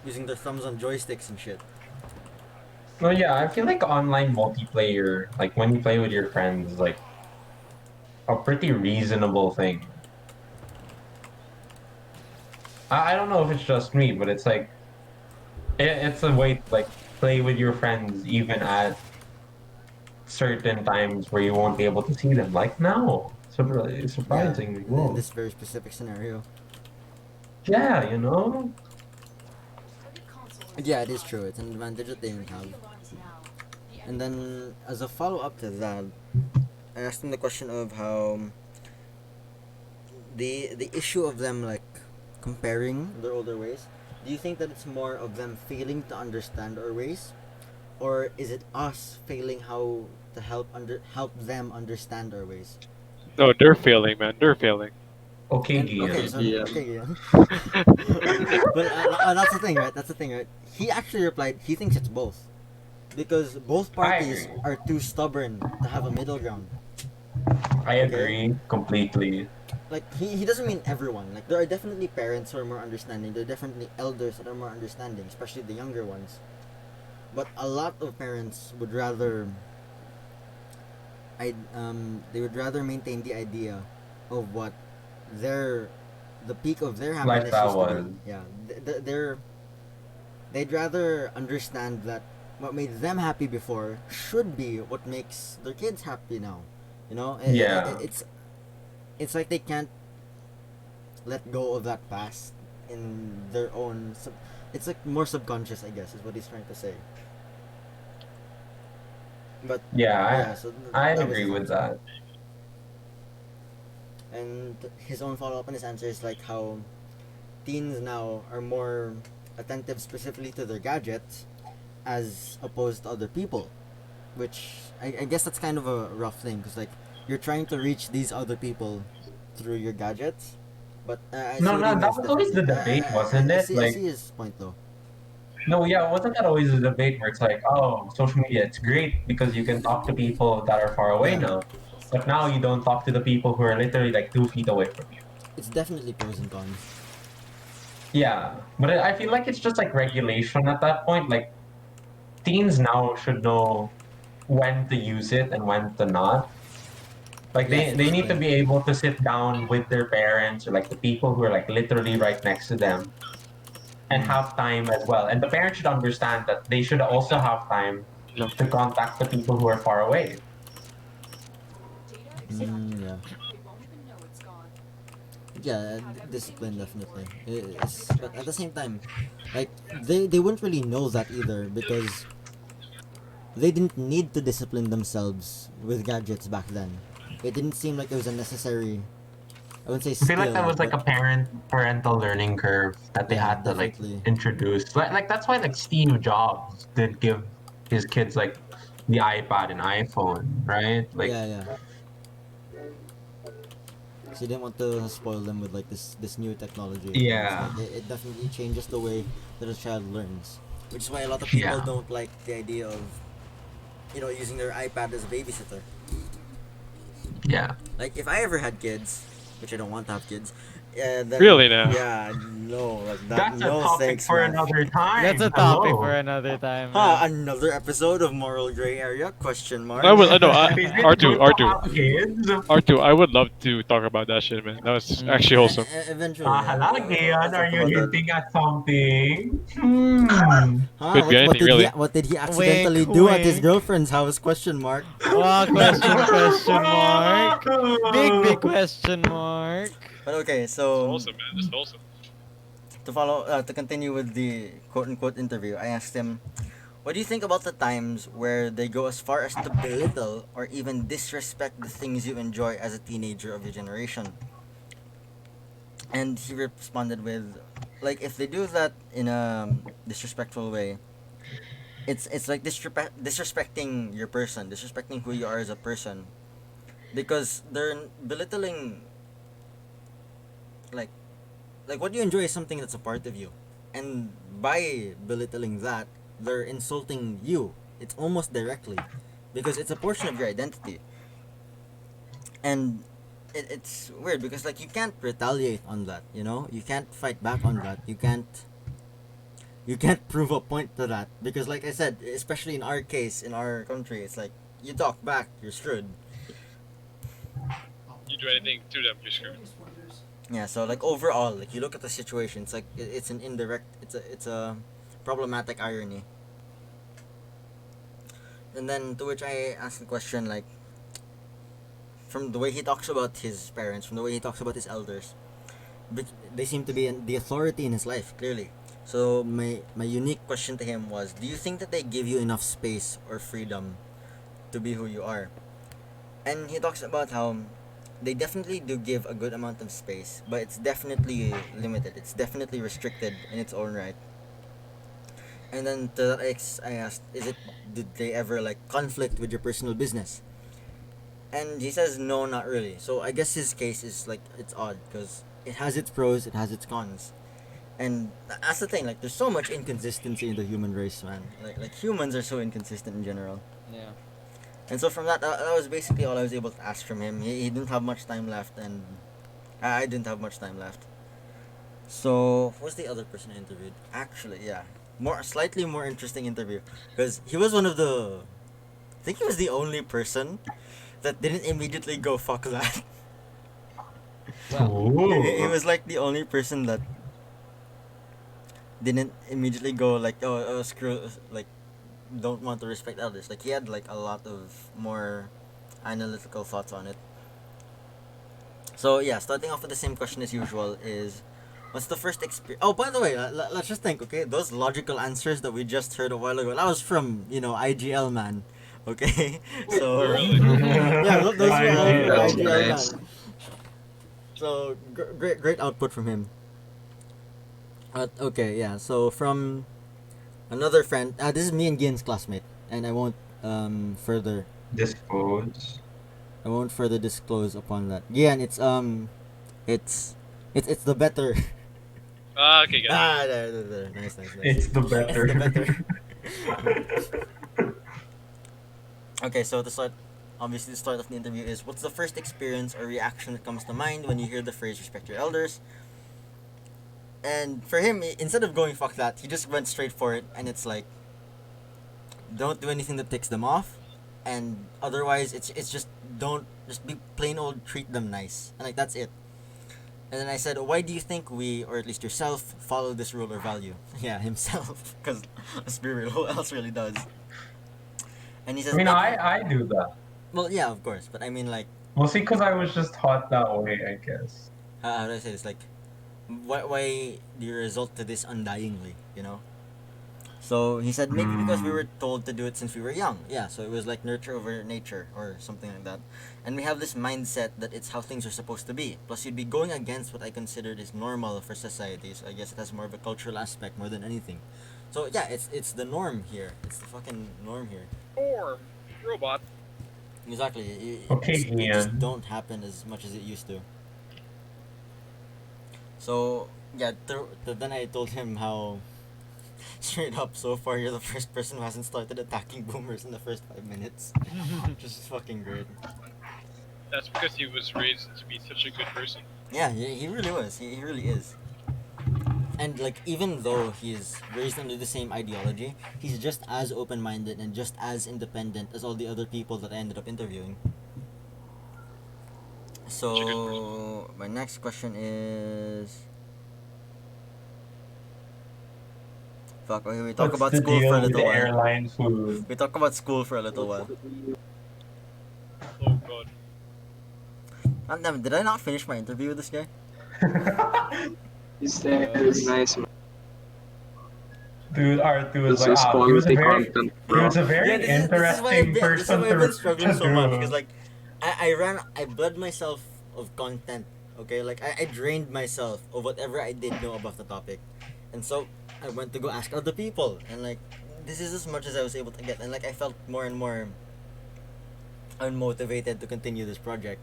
using their thumbs on joysticks and shit. Well, yeah, I feel like online multiplayer, like when you play with your friends, is like a pretty reasonable thing. I don't know if it's just me, but it's like it's a way to like play with your friends even at certain times where you won't be able to see them. Like now, Yeah, surprisingly, in whoa, this very specific scenario. yeah, you know. Yeah, it is true. It's an advantage that they didn't have. And then, as a follow up to that, I asked them the question of how the issue of them like comparing their older ways. Do you think that it's more of them failing to understand our ways, or is it us failing how to help them understand our ways? No, they're failing, man. They're failing. Okay, And okay, Okay, Gian. so Gian. okay, yeah. But that's the thing, right? That's the thing, right? He actually replied he thinks it's both because both I parties agree. are too stubborn to have a middle ground. I Okay, agree completely. like he doesn't mean everyone. Like there are definitely parents who are more understanding. There are definitely elders that are more understanding, especially the younger ones. But a lot of parents would rather they would rather maintain the idea of what their the peak of their happiness Lifestyle used to was. be. Yeah, they'd rather understand that what made them happy before should be what makes their kids happy now. You know, Yeah. it's like they can't let go of that past in their own. It's like more subconscious, I guess, is what he's trying to say. But yeah, Yeah, so I that was agree his with answer. that. And his own follow up on his answer is like how teens now are more attentive specifically to their gadgets as opposed to other people, which I guess that's kind of a rough thing because like you're trying to reach these other people through your gadgets, but I see No, what he no, that means was always definitely. the debate, wasn't it? I Like, see his point though. no, yeah, wasn't that always the debate where it's like, oh, social media, it's great because you can talk to people that are far away Yeah, now, but now you don't talk to the people who are literally like 2 feet away from you. it's definitely pros and cons. Yeah, but I feel like it's just like regulation at that point. Like, teens now should know when to use it and when to not. Like Yes, they need to discipline. be able to sit down with their parents or like the people who are like literally right next to them and Mm. have time as well. And the parents should understand that they should also have time No. to contact the people who are far away. Yeah. Yeah, discipline definitely. But at the same time, like they wouldn't really know that either because they didn't need to discipline themselves with gadgets back then. It didn't seem like it was a necessary. I wouldn't say I feel like that skill, was like but a parental learning curve that they yeah, had to like definitely. introduce. Like that's why like Steve Jobs did give his kids like the iPad and iPhone, right? Like Yeah, yeah. So you didn't want to spoil them with like this new technology because yeah, like it definitely changes the way that a child learns, which is why a lot of people yeah, don't like the idea of using their iPad as a babysitter. yeah. Like if I ever had kids, which I don't want to have kids, then Really now? yeah, no, like that. That's a No, topic thanks, for man. another That's time. a topic for Hello. another time, Huh? man. Another episode of Moral Gray Area? Question I mark. would. I know. Is it R2. good to R2. have kids? R2. I would love to talk about that shit, man. That was Mm. actually wholesome. Eventually, yeah. Hala, We'll Gian, are talk you about that. hinting at something? Hmm. Huh? Could be anything, really. What did he accidentally Wink, do at his wink. girlfriend's house? Question mark. Wow, question mark. Big question mark. But okay, Just so wholesome, man. Just wholesome. to continue with the quote unquote interview, I asked him, "What do you think about the times where they go as far as to belittle or even disrespect the things you enjoy as a teenager of your generation?" And he responded with, "Like if they do that in a disrespectful way, it's like disrespecting your person, disrespecting who you are as a person, because they're belittling like what you enjoy is something that's a part of you, and by belittling that, they're insulting you. It's almost directly, because it's a portion of your identity, and it's weird because like you can't retaliate on that. You can't fight back on that. You can't prove a point to that because, like I said, especially in our case, in our country, it's like you talk back, you're screwed. You do anything to them, you're screwed. Yeah, so like overall, like you look at the situation, it's like it's an indirect, it's a problematic irony. And then to which I ask the question, like, from the way he talks about his parents, from the way he talks about his elders, they seem to be the authority in his life, clearly. So my unique question to him was, do you think that they give you enough space or freedom to be who you are? And he talks about how they definitely do give a good amount of space, but it's definitely limited. It's definitely restricted in its own right. And then to that I asked, did they ever like conflict with your personal business? And he says no, not really. So I guess his case is like it's odd because it has its pros, it has its cons, and that's the thing. Like there's so much inconsistency in the human race, man. Like humans are so inconsistent in general. Yeah. And so from that was basically all I was able to ask from him. He didn't have much time left, and I didn't have much time left. So who's the other person I interviewed? Actually, yeah, slightly more interesting interview because he was one of the. I think he was the only person that didn't immediately go fuck that. Well, He Ooh. was like the only person that didn't immediately go like, oh screw, like don't want to respect elders. Like he had like a lot of more analytical thoughts on it. So yeah, starting off with the same question as usual is, what's the first experience? Oh, by the way, let's just think. Okay, those logical answers that we just heard a while ago, that was from IGL man. Okay, so Really? yeah, those were all I from That's IGL nice. man. So great output from him. Okay, yeah. So from another friend, this is me and Gian's classmate, and further Dispose. I won't further disclose upon that. Gian, it's it's the better. Ah, okay, got it. There. Nice. It's the It's the better. better. Okay, so to start, obviously the start of the interview is, what's the first experience or reaction that comes to mind when you hear the phrase "respect your elders"? And for him, instead of going "fuck that," he just went straight for it, and it's like, don't do anything that ticks them off, and otherwise it's just don't just be plain old treat them nice, and like that's it. And then I said, why do you think we, or at least yourself, follow this rule or value? Yeah, himself, because let's be real, who else really does? And he I says, mean, I do that. well, yeah, of course, but I mean, like, Mostly because I was just taught that way, I guess. how do I say this? Like, why do you result to this undyingly? You know. So he said maybe because we were told to do it since we were young. Yeah, so it was like nurture over nature or something like that. And we have this mindset that it's how things are supposed to be. Plus you'd be going against what I considered is normal for society. So I guess it has more of a cultural aspect more than anything. So yeah, it's the norm here. It's the fucking norm here. Form. Robot. Exactly. Okay, It just Ian. don't happen as much as it used to. So yeah, then I told him how straight up, so far you're the first person who hasn't started attacking boomers in the first 5 minutes. Just fucking great. That's because he was raised to be such a good person. Yeah, he really was. He really is. And like, even though he's raised under the same ideology, he's just as open-minded and just as independent as all the other people that I ended up interviewing. Such a good So my next question is, fuck. Okay, we talk What's about the school for a deal with little the while. airline food? We talk about school for a little while. Oh god. God damn, did I not finish my interview with this guy? His hair is nice, man. Dude, Artu was This like, is he was a quality very, content, he bro. was a very Yeah, this is why interesting person I've been to struggling so much, because do. like I bled myself of content. Okay, like I drained myself of whatever I did know about the topic, and so I went to go ask other people, and like this is as much as I was able to get, and like I felt more and more unmotivated to continue this project.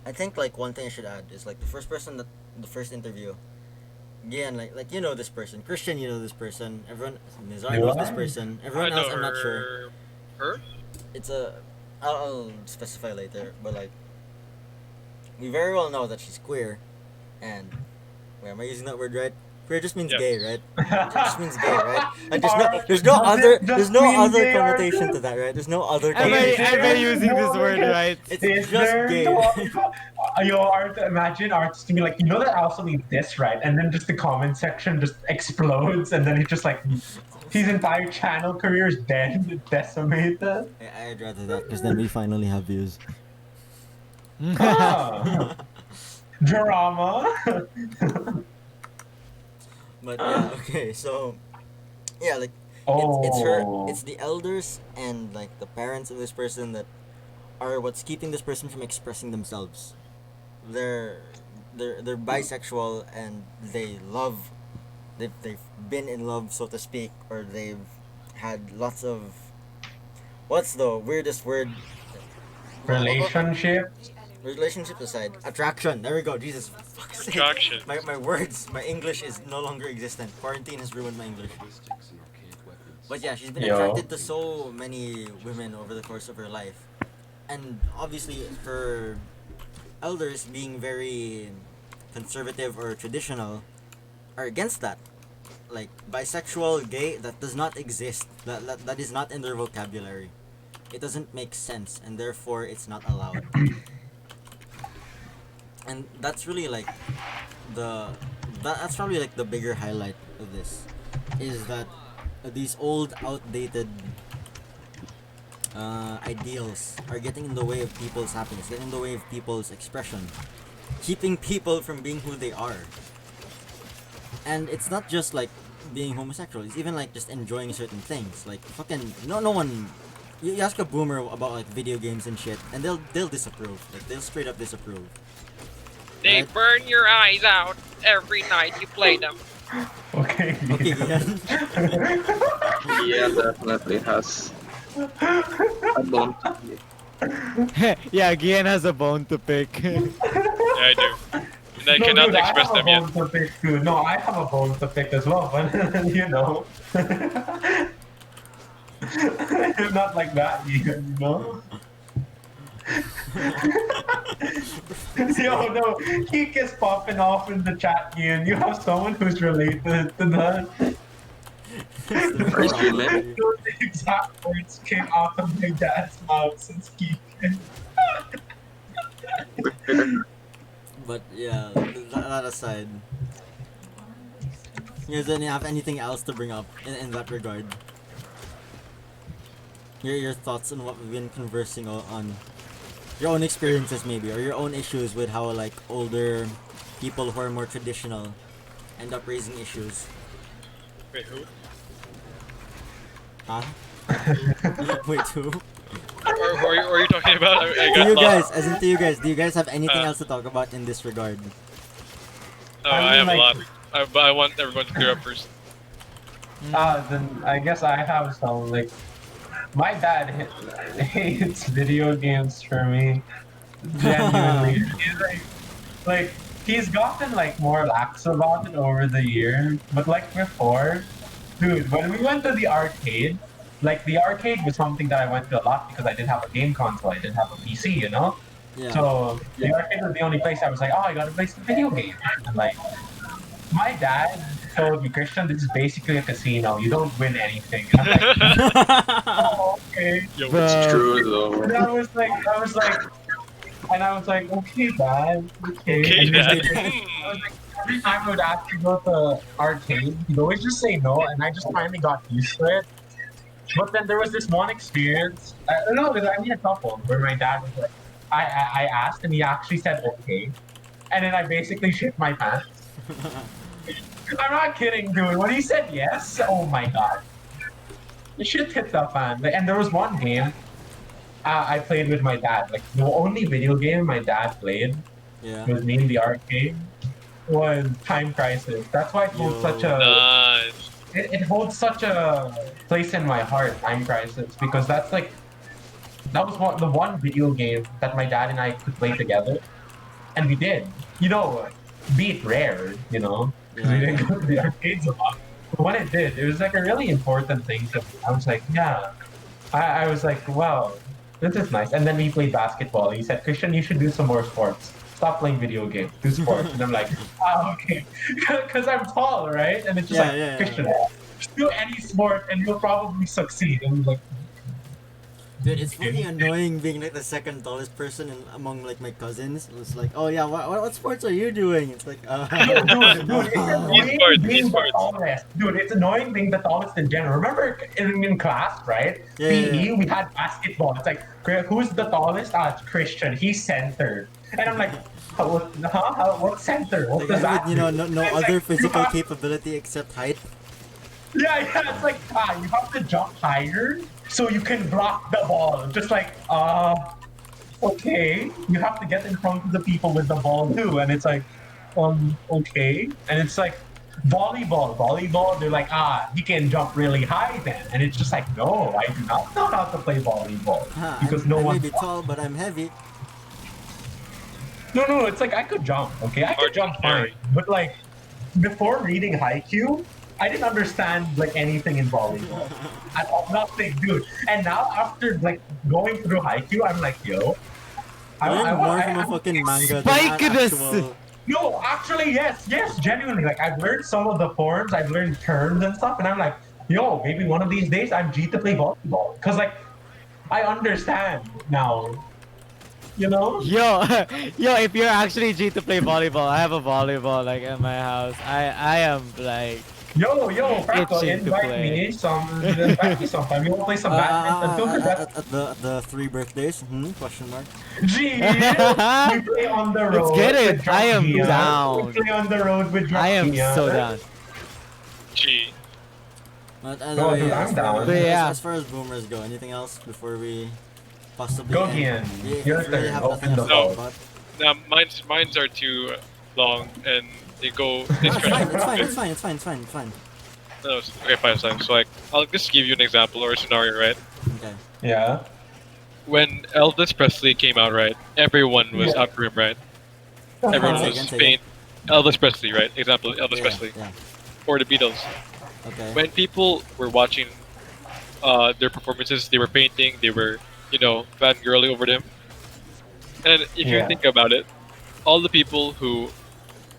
I think like one thing I should add is like the first interview. Yeah, and like you know this person, Christian, you know this person, everyone, Nizar Do knows this I? person, I everyone know else I'm not sure. her. It's I'll specify later, but like we very well know that she's queer, and wait, am I using that word right? Queer just means Yes. gay, right? It just means gay, right? Like Does there's it no mean other gay, connotation Artu? to that, right? There's no other Am connotation. I using this word right? It's Is just there gay. no yo, Art, imagine Art's to be like, you know that also means this, right? And then just the comment section just explodes, and then he's just like, his entire channel career is dead, decimated. I'd rather that, because then we finally have views. Ah, drama. But yeah, okay, so yeah, like Oh, it's the elders and like the parents of this person that are what's keeping this person from expressing themselves. They're they're bisexual, and they've been in love, so to speak, or they've had lots of, what's the weirdest word? relationship. Relationship aside, attraction. There we go. Jesus, fuck's sake. Attraction. My words, my English is no longer existent. Quarantine has ruined my English. But yeah, she's been Yo. attracted to so many women over the course of her life, and obviously her elders, being very conservative or traditional, are against that. Like bisexual, gay, that does not exist. That is not in their vocabulary. It doesn't make sense, and therefore it's not allowed. And that's really like the that's probably like the bigger highlight of this, is that these old, outdated ideals are getting in the way of people's happiness, getting in the way of people's expression, keeping people from being who they are. And it's not just like being homosexual; it's even like just enjoying certain things. Like fucking no one. You ask a boomer about like video games and shit, and they'll disapprove. Like they'll straight up disapprove. They Right? burn your eyes out every night you play them. Okay. Okay, Gian. Yeah, definitely has a bone to pick. Yeah, Gian has a bone to pick. Yeah, I do. And I No, cannot dude, express I have them a yet. bone to pick too. No, I have a bone to pick as well, but you know. Not like that, you know? Yo, no, Geek is popping off in the chat, Ian. You have someone who's related to that. First women. Those exact words came out of my dad's mouth since Geek. But yeah, that aside, you guys have anything else to bring up in that regard? Your thoughts on what we've been conversing on, your own experiences maybe, or your own issues with how like older people who are more traditional end up raising issues. Wait, who? Huh? Wait, who? Or who are you talking about? I To got you lost. guys, as in to you guys, do you guys have anything Uh. else to talk about in this regard? Oh, I mean, I have like- a lot. But I want everyone to clear up first. Then I guess I have some, like, my dad hates video games for me. Genuinely. He's like, he's gotten, like, more lax about it over the years. But, like, before, dude, when we went to the arcade, like, the arcade was something that I went to a lot because I didn't have a game console. I didn't have a PC, you know? Yeah. So, the arcade was the only place I was like, oh, I gotta play some video games. And, like, my dad told me, Christian, this is basically a casino. You don't win anything. And I'm like, oh, okay. Yo, Bro. It's true though. And I was like, okay, Dad, okay. okay, And then Dad. I was like, every time I would ask to go to arcade, he'd always just say no, and I just finally got used to it. But then there was this one experience, no, I mean a couple, where my dad was like, I asked, and he actually said okay. And then I basically shit my pants. I'm not kidding, dude. When he said yes, oh my god. The shit hit the fan. Like, and there was one game I played with my dad. Like, the only video game my dad played Yeah. with me in the arcade was Time Crisis. That's why it holds Yo. such a Nice. it holds such a place in my heart, Time Crisis, because that's like that was the one video game that my dad and I could play together, and we did. You know, be it rare, you know, because we Yeah. didn't go to the arcades a lot. But when it did, it was like a really important thing to me. I was like, yeah. I was like, wow, this is nice. And then we played basketball. He said, Christian, you should do some more sports. Stop playing video games. Do sports. And I'm like, okay. Because I'm tall, right? And it's just Yeah, like, yeah, yeah. Christian, just do any sport and you'll probably succeed. And I'm like, Dude, it's fucking annoying being like the second tallest person among like my cousins. It's like, oh yeah, what sports are you doing? It's like, dude, it's annoying Esports, being the esports. tallest. Dude, it's annoying being the tallest in general. Remember in class, right? Yeah, PE, yeah, yeah. we had basketball. It's like, who's the tallest? It's Christian. He's center. And I'm like, what center? What Like, does that with, you know, do? no It's other like, physical you have- capability except height. Yeah, it's like, you have to jump higher so you can block the ball. Just like, okay. You have to get in front of the people with the ball too. And it's like, okay. And it's like, volleyball, they're like, you can jump really high then. And it's just like, no, I do not know how to play volleyball. Huh, Because I no one. may be tall, but I'm heavy. No, it's like I could jump, okay? I could Hard jump to carry. fine. But like, before reading Haikyuu, I didn't understand like anything in volleyball. Nothing, dude. And now after like going through Haikyuu, I'm like, yo. I learned more from a I'm- fucking manga Spike than this! actual. No, actually, yes, genuinely. Like, I've learned some of the forms, I've learned terms and stuff, and I'm like, yo, maybe one of these days I'm G to play volleyball. Because, like, I understand now. You know? Yo, yo, if you're actually G to play volleyball, I have a volleyball like at my house. I am like Yo, Franco, itching to invite play. me invite me sometime. You want to play some badminton too? Cause that's at the three birthdays? Question mark. G. We play on the Let's get road it. with I drunk am Gian. We down. play on the road with I drunk am Gian. so down. Gee. But No, anyway, dude, I'm down. But yeah. as far as boomers go, anything else before we possibly Go, end? Gian. Yeah, Your if you really turn. have Open nothing the else to talk floor. about. Now mine's are too long and they No, stretch. it's fine. No, okay, fine. So like, I'll just give you an example or a scenario, right? Okay. Yeah. When Elvis Presley came out, right? Everyone was Yeah. after him, right? Everyone Say was again, say faint. Elvis Presley, right? Example, Elvis Yeah, Presley yeah. or the Beatles. Okay. When people were watching their performances, they were painting, they were, fangirling over them. And if you Yeah. think about it, all the people who,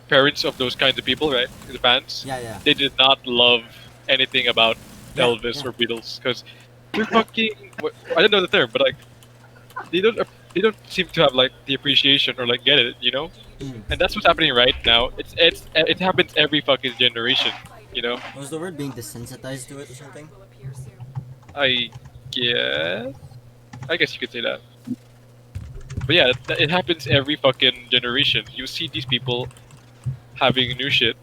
parents of those kinds of people, right, the fans, Yeah. they did not love anything about Yeah, Elvis yeah. or Beatles because they're fucking. I don't know the term, but like they don't they don't seem to have like the appreciation or like get it, Mm. And that's what's happening right now. It happens every fucking generation, Was the word being desensitized to it or something? I guess I guess you could say that. But yeah, it happens every fucking generation. You see these people having new shit,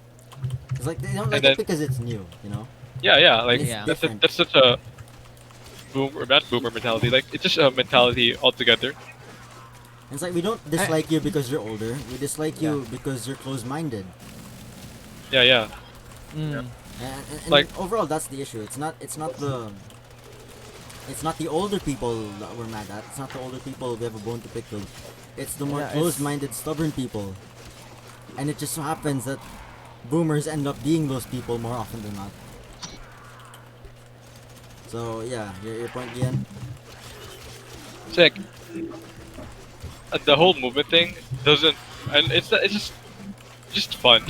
It's like they don't and like then it because it's new, you know? yeah, like It's Yeah. different. that's such a not boomer mentality. Like it's just a mentality altogether. It's like we don't dislike you because you're older. We dislike you because you're close-minded. Yeah. Mm. And Like- overall, that's the issue. It's not the older people that we're mad at. It's not the older people we have a bone to pick with. It's the more Yeah, it's- closed-minded, stubborn people. And it just so happens that boomers end up being those people more often than not. So yeah, your point, Ian. It's like the whole movement thing doesn't, and it's just fun,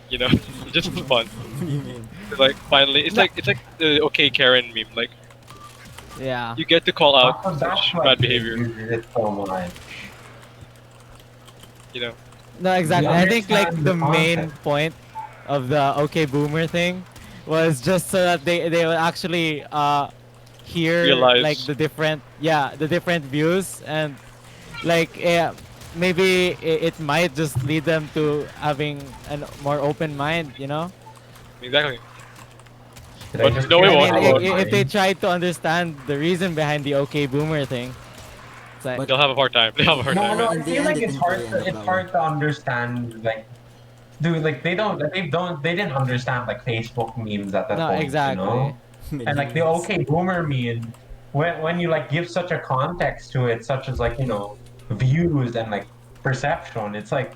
It's just fun. What do you mean? Like finally, it's like the okay Karen meme. Like Yeah. you get to call out That's such why bad they behavior, use it so much. No, exactly. We I think like understand the the main concept. point of the okay boomer thing was just so that they would actually hear Realize. like the different views, and like maybe it might just lead them to having a more open mind, exactly. Did I But just no, it hear I won't. mean, about if they mine? try to understand the reason behind the okay boomer thing, it's like But- They'll have a hard time. They'll have a hard No, time. no, In I the feel end, like it it's didn't hard. really end up It's that hard to understand. Like, dude, like they didn't understand like Facebook memes at that no, point, exactly. And like the okay boomer meme, when you like give such a context to it, such as like views and like perception, it's like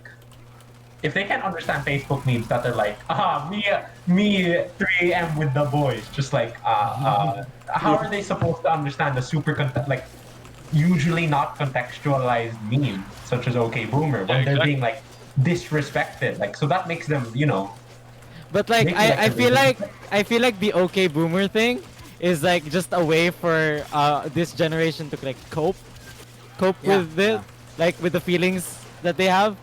if they can't understand Facebook memes that are like me 3 a.m. with the boys, just like how are they supposed to understand the like usually not contextualized memes such as okay boomer when Yeah, they're exactly. being like disrespected, like so that makes them But like Maybe like I a feel reason. like the okay boomer thing is like just a way for this generation to like cope Yeah, with it, yeah. like with the feelings that they have,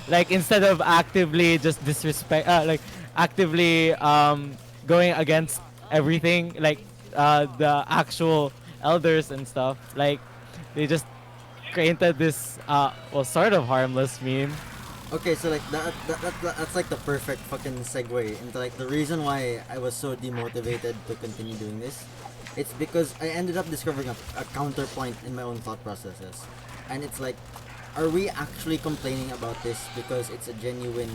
like instead of actively just disrespect like actively going against everything, like the actual elders and stuff, like they just created this sort of harmless meme. Okay, so like that's like the perfect fucking segue into like the reason why I was so demotivated to continue doing this. It's because I ended up discovering a counterpoint in my own thought processes, and it's like, are we actually complaining about this because it's a genuine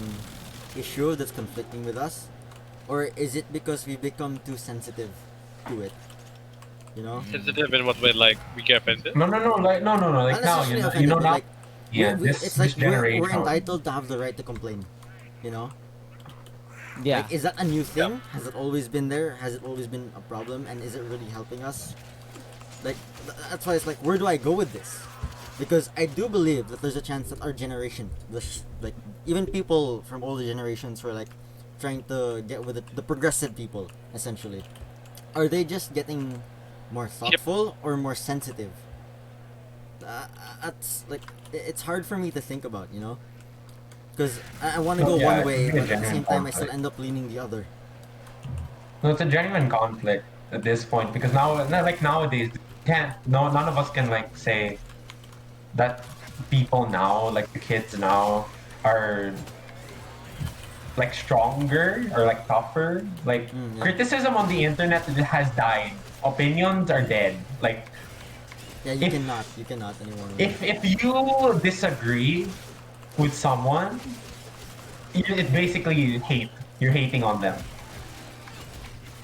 issue that's conflicting with us, or is it because we become too sensitive to it? You know? Sensitive in what way? Like we get offended? no, like like Not now necessarily you offended, know but now like this it's like generation. we're entitled to have the right to complain. You know? Yeah. Like, is that a new thing? Has it always been there? Has it always been a problem? And is it really helping us? Like, that's why it's like, where do I go with this? Because I do believe that there's a chance that our generation, like, even people from older generations who are like trying to get with the progressive people, essentially, are they just getting more thoughtful or more sensitive? That's like it's hard for me to think about, you know, because I want to go Yeah, one way, it's a but at the genuine same time I still conflict. end up leaning the other. No, it's a genuine conflict at this point because like nowadays, can't no none of us can like say that people now, like the kids now, are like stronger or like tougher. Like Yeah. criticism on the internet has died. Opinions are dead. Like Yeah, if you cannot anymore. if you disagree with someone, it's basically hate. You're hating on them.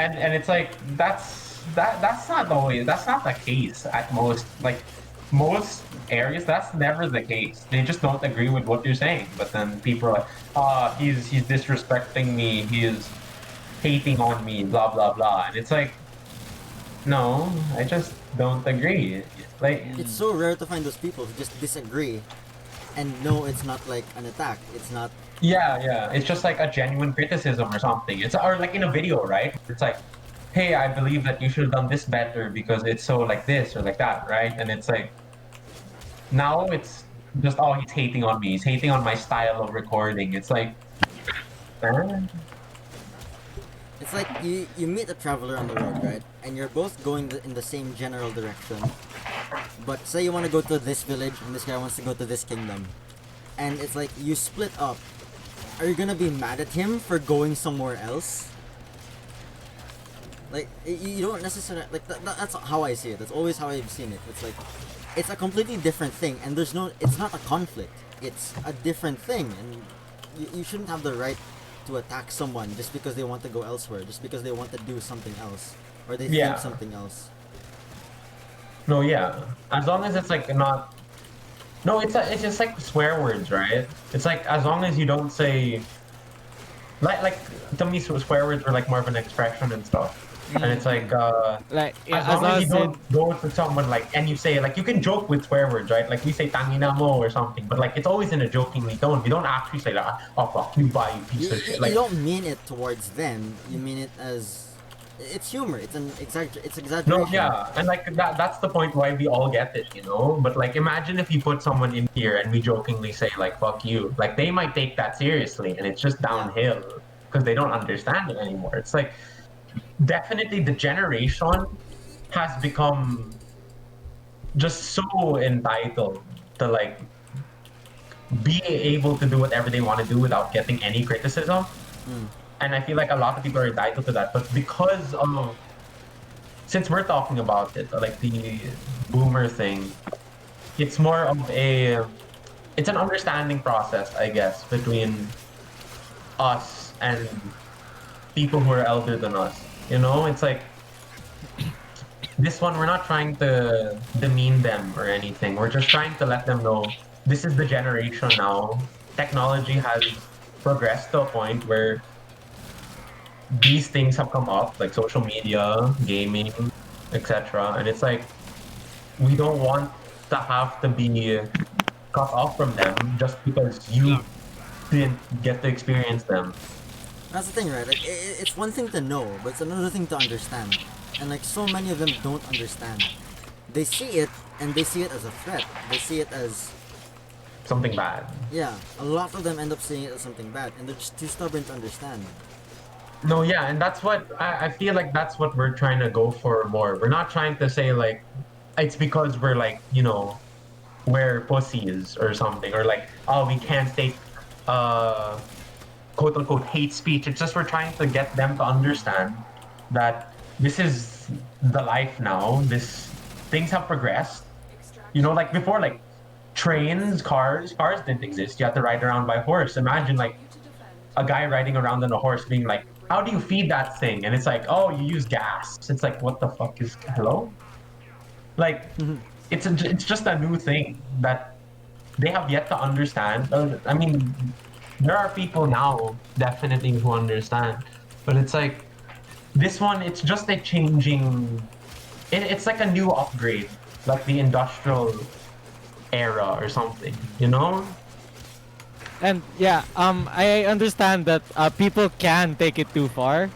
And it's like that's not the way, that's not the case at most, like most areas that's never the case. They just don't agree with what you're saying, but then people are like, he's disrespecting me, he's hating on me, blah blah blah, and it's like, no, I just don't agree. Like, It's so rare to find those people who just disagree, and no, it's not like an attack. It's not. yeah, it's just like a genuine criticism or something. It's, or like in a video, right? It's like, hey, I believe that you should have done this better because it's so like this or like that, right? And it's like, now it's just, oh, he's hating on me. He's hating on my style of recording. It's like, eh? It's like you meet a traveler on the road, right? And you're both going in the same general direction. But say you want to go to this village, and this guy wants to go to this kingdom, and it's like you split up. Are you gonna be mad at him for going somewhere else? Like you don't necessarily like that's how I see it. That's always how I've seen it. It's like it's a completely different thing, and there's no. It's not a conflict. It's a different thing, and you shouldn't have the right to attack someone just because they want to go elsewhere, just because they want to do something else, or they Yeah. think something else. No, yeah. As long as it's like not. No, it's just like swear words, right? It's like as long as you don't say. Like to me, swear words were like more of an expression and stuff. And it's like, Like yeah, as long as you I don't go to someone like, and you say like, you can joke with swear words, right? Like we say tangina mo or something, but like it's always in a jokingly tone. We don't actually say that, oh fuck you, bye, you piece You, of shit. you Like, don't mean it towards them. You mean it as it's humor. It's it's no, exaggeration. yeah, and like that's the point why we all get it, you know. But like, imagine if you put someone in here and we jokingly say like "fuck you," like they might take that seriously, and it's just downhill because they don't understand it anymore. It's like definitely the generation has become just so entitled to like be able to do whatever they want to do without getting any criticism. And I feel like a lot of people are entitled to that, but because of, since we're talking about it, like the boomer thing, it's more of a, it's an understanding process, I guess, between us and people who are elder than us. You know, it's like this one, we're not trying to demean them or anything. We're just trying to let them know this is the generation now. Technology has progressed to a point where these things have come up, like social media, gaming, etc. And it's like we don't want to have to be cut off from them just because you didn't get to experience them. That's the thing, right? Like it's one thing to know, but it's another thing to understand. And like so many of them don't understand. They see it and they see it as a threat. They see it as Something bad. yeah. A lot of them end up seeing it as something bad, and they're just too stubborn to understand. No, yeah, and that's what I feel like that's what we're trying to go for more. We're not trying to say like it's because we're like, you know, we're pussies or something, or like, oh, we can't take quote unquote hate speech. It's just we're trying to get them to understand that this is the life now. This things have progressed. You know, like before, like trains, cars didn't exist. You had to ride around by horse. Imagine like a guy riding around on a horse being like, how do you feed that thing? And it's like, oh, you use gas. It's like, what the fuck is, hello? Like, it's just a new thing that they have yet to understand. I mean, there are people now definitely who understand, but it's like this one. It's just a changing. It's like a new upgrade, like the industrial era or something. You know? And yeah, I understand that people can take it too far.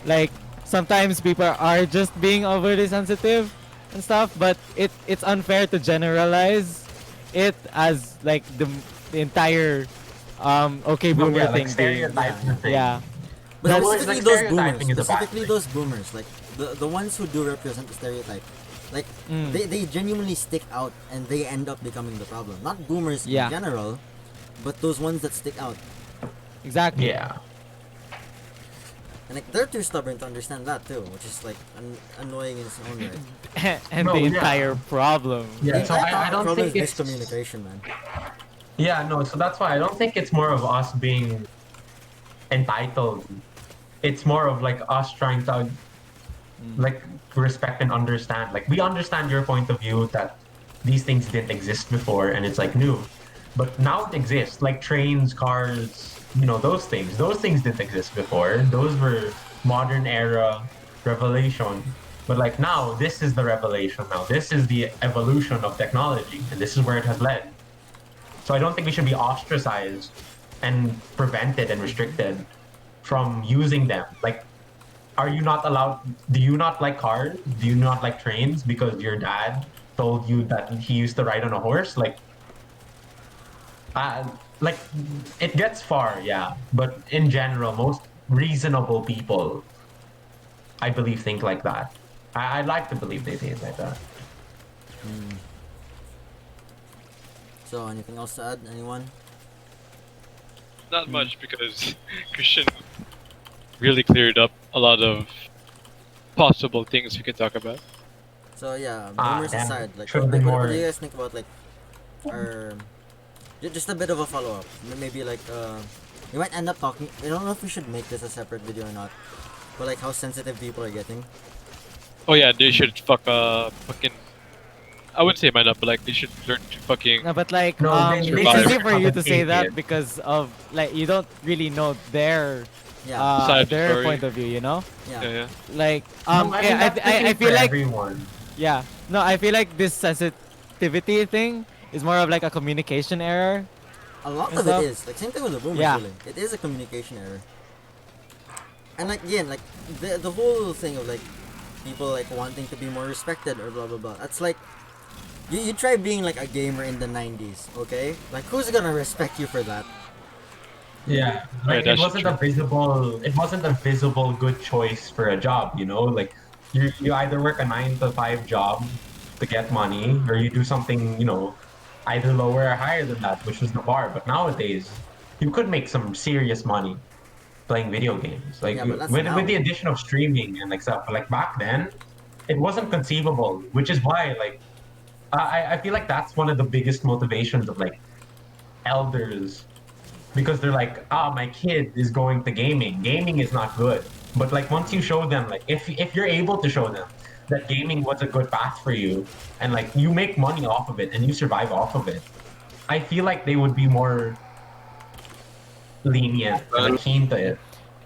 Like sometimes people are just being overly sensitive, and stuff, but it's unfair to generalize it as like the entire okay No, boomer yeah, like thing being stereotypes Yeah, the thing. yeah. But No, That's well, specifically like those boomers, stereotyping is a bad specifically thing. those boomers, like the ones who do represent the stereotype, like Mm. they genuinely stick out and they end up becoming the problem. Not boomers Yeah. in general, but those ones that stick out. exactly. Yeah. And like they're too stubborn to understand that too, which is like annoying in its own right. And No, the yeah. entire problem. Yeah, The so entire I don't problem think is it's miscommunication, man. Yeah, no, so that's why I don't think it's more of us being entitled. It's more of like us trying to like respect and understand. Like we understand your point of view that these things didn't exist before and it's like new. But now it exists. Like trains, cars, you know, those things. Those things didn't exist before. Those were modern era revelation. But like now, this is the revelation now. This is the evolution of technology, and this is where it has led. So I don't think we should be ostracized and prevented and restricted from using them. Like, are you not allowed? Do you not like cars? Do you not like trains because your dad told you that he used to ride on a horse? Uh, like it gets far, yeah. But in general, most reasonable people, I believe, think like that. I'd like to believe they think like that. So anything else to add? Anyone? Not much because Christian really cleared up a lot of possible things we could talk about. So yeah, Ah, boomers damn. aside, like Should've what, been what more- do you guys think about like our just a bit of a follow up? Maybe like we might end up talking. I don't know if we should make this a separate video or not, but like how sensitive people are getting. Oh yeah, they should fucking. I wouldn't say mind up, but like they should learn to fucking. No, but like No, it's they should easy for you to say that communicate. because of like you don't really know their Yeah, Side their story. point of view, you know? yeah. Yeah, yeah. Like No, I mean, yeah, that's the I thing feel for like everyone. yeah. No, I feel like this sensitivity thing is more of like a communication error. A lot And of stuff. it is like same thing with the boomers. Yeah. Really, it is a communication error. And like again, like the whole thing of like people like wanting to be more respected or blah blah blah. That's like you try being like a gamer in the 90s, okay? Like who's gonna respect you for that? Yeah, Right, like that's it wasn't a visible good choice for a job, you know? Like you either work a 9 to 5 job to get money or you do something, you know, either lower or higher than that, which was the bar. But nowadays, you could make some serious money playing video games. Like Yeah, but that's with now. with the addition of streaming and like stuff. But like back then, it wasn't conceivable, which is why like I feel like that's one of the biggest motivations of like elders because they're like, my kid is going to gaming. Gaming is not good. But like once you show them, like if you're able to show them that gaming was a good path for you, and like you make money off of it and you survive off of it, I feel like they would be more lenient and like, keen to it.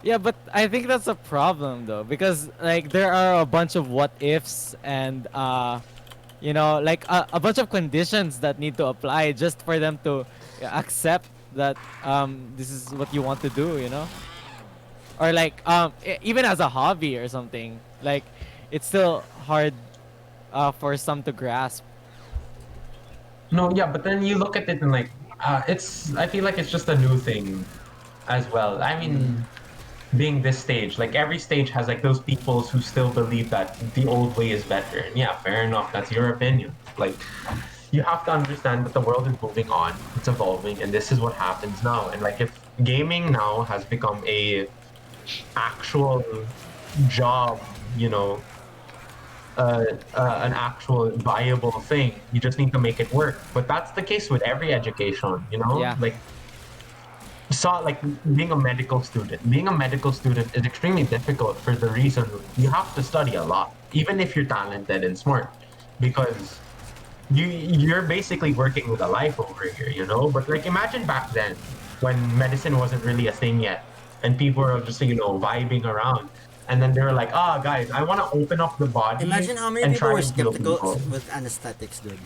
Yeah, but I think that's a problem though because like there are a bunch of what ifs and you know like a bunch of conditions that need to apply just for them to accept that this is what you want to do, you know? Or like even as a hobby or something, like it's still hard for some to grasp. No, yeah, but then you look at it and like I feel like it's just a new thing as well. I mean, being this stage, like every stage has like those people who still believe that the old way is better. And yeah, fair enough, that's your opinion. Like you have to understand that the world is moving on, it's evolving, and this is what happens now. And like if gaming now has become a actual job, you know, an actual viable thing. You just need to make it work. But that's the case with every education, you know? Yeah. Like like being a medical student. Being a medical student is extremely difficult for the reason you have to study a lot, even if you're talented and smart. Because you're basically working with a life over here, you know? But like imagine back then when medicine wasn't really a thing yet and people were just, you know, vibing around. And then they were like, guys, I want to open up the body. Imagine how many and people try were and heal skeptical people." with anesthetics, dude.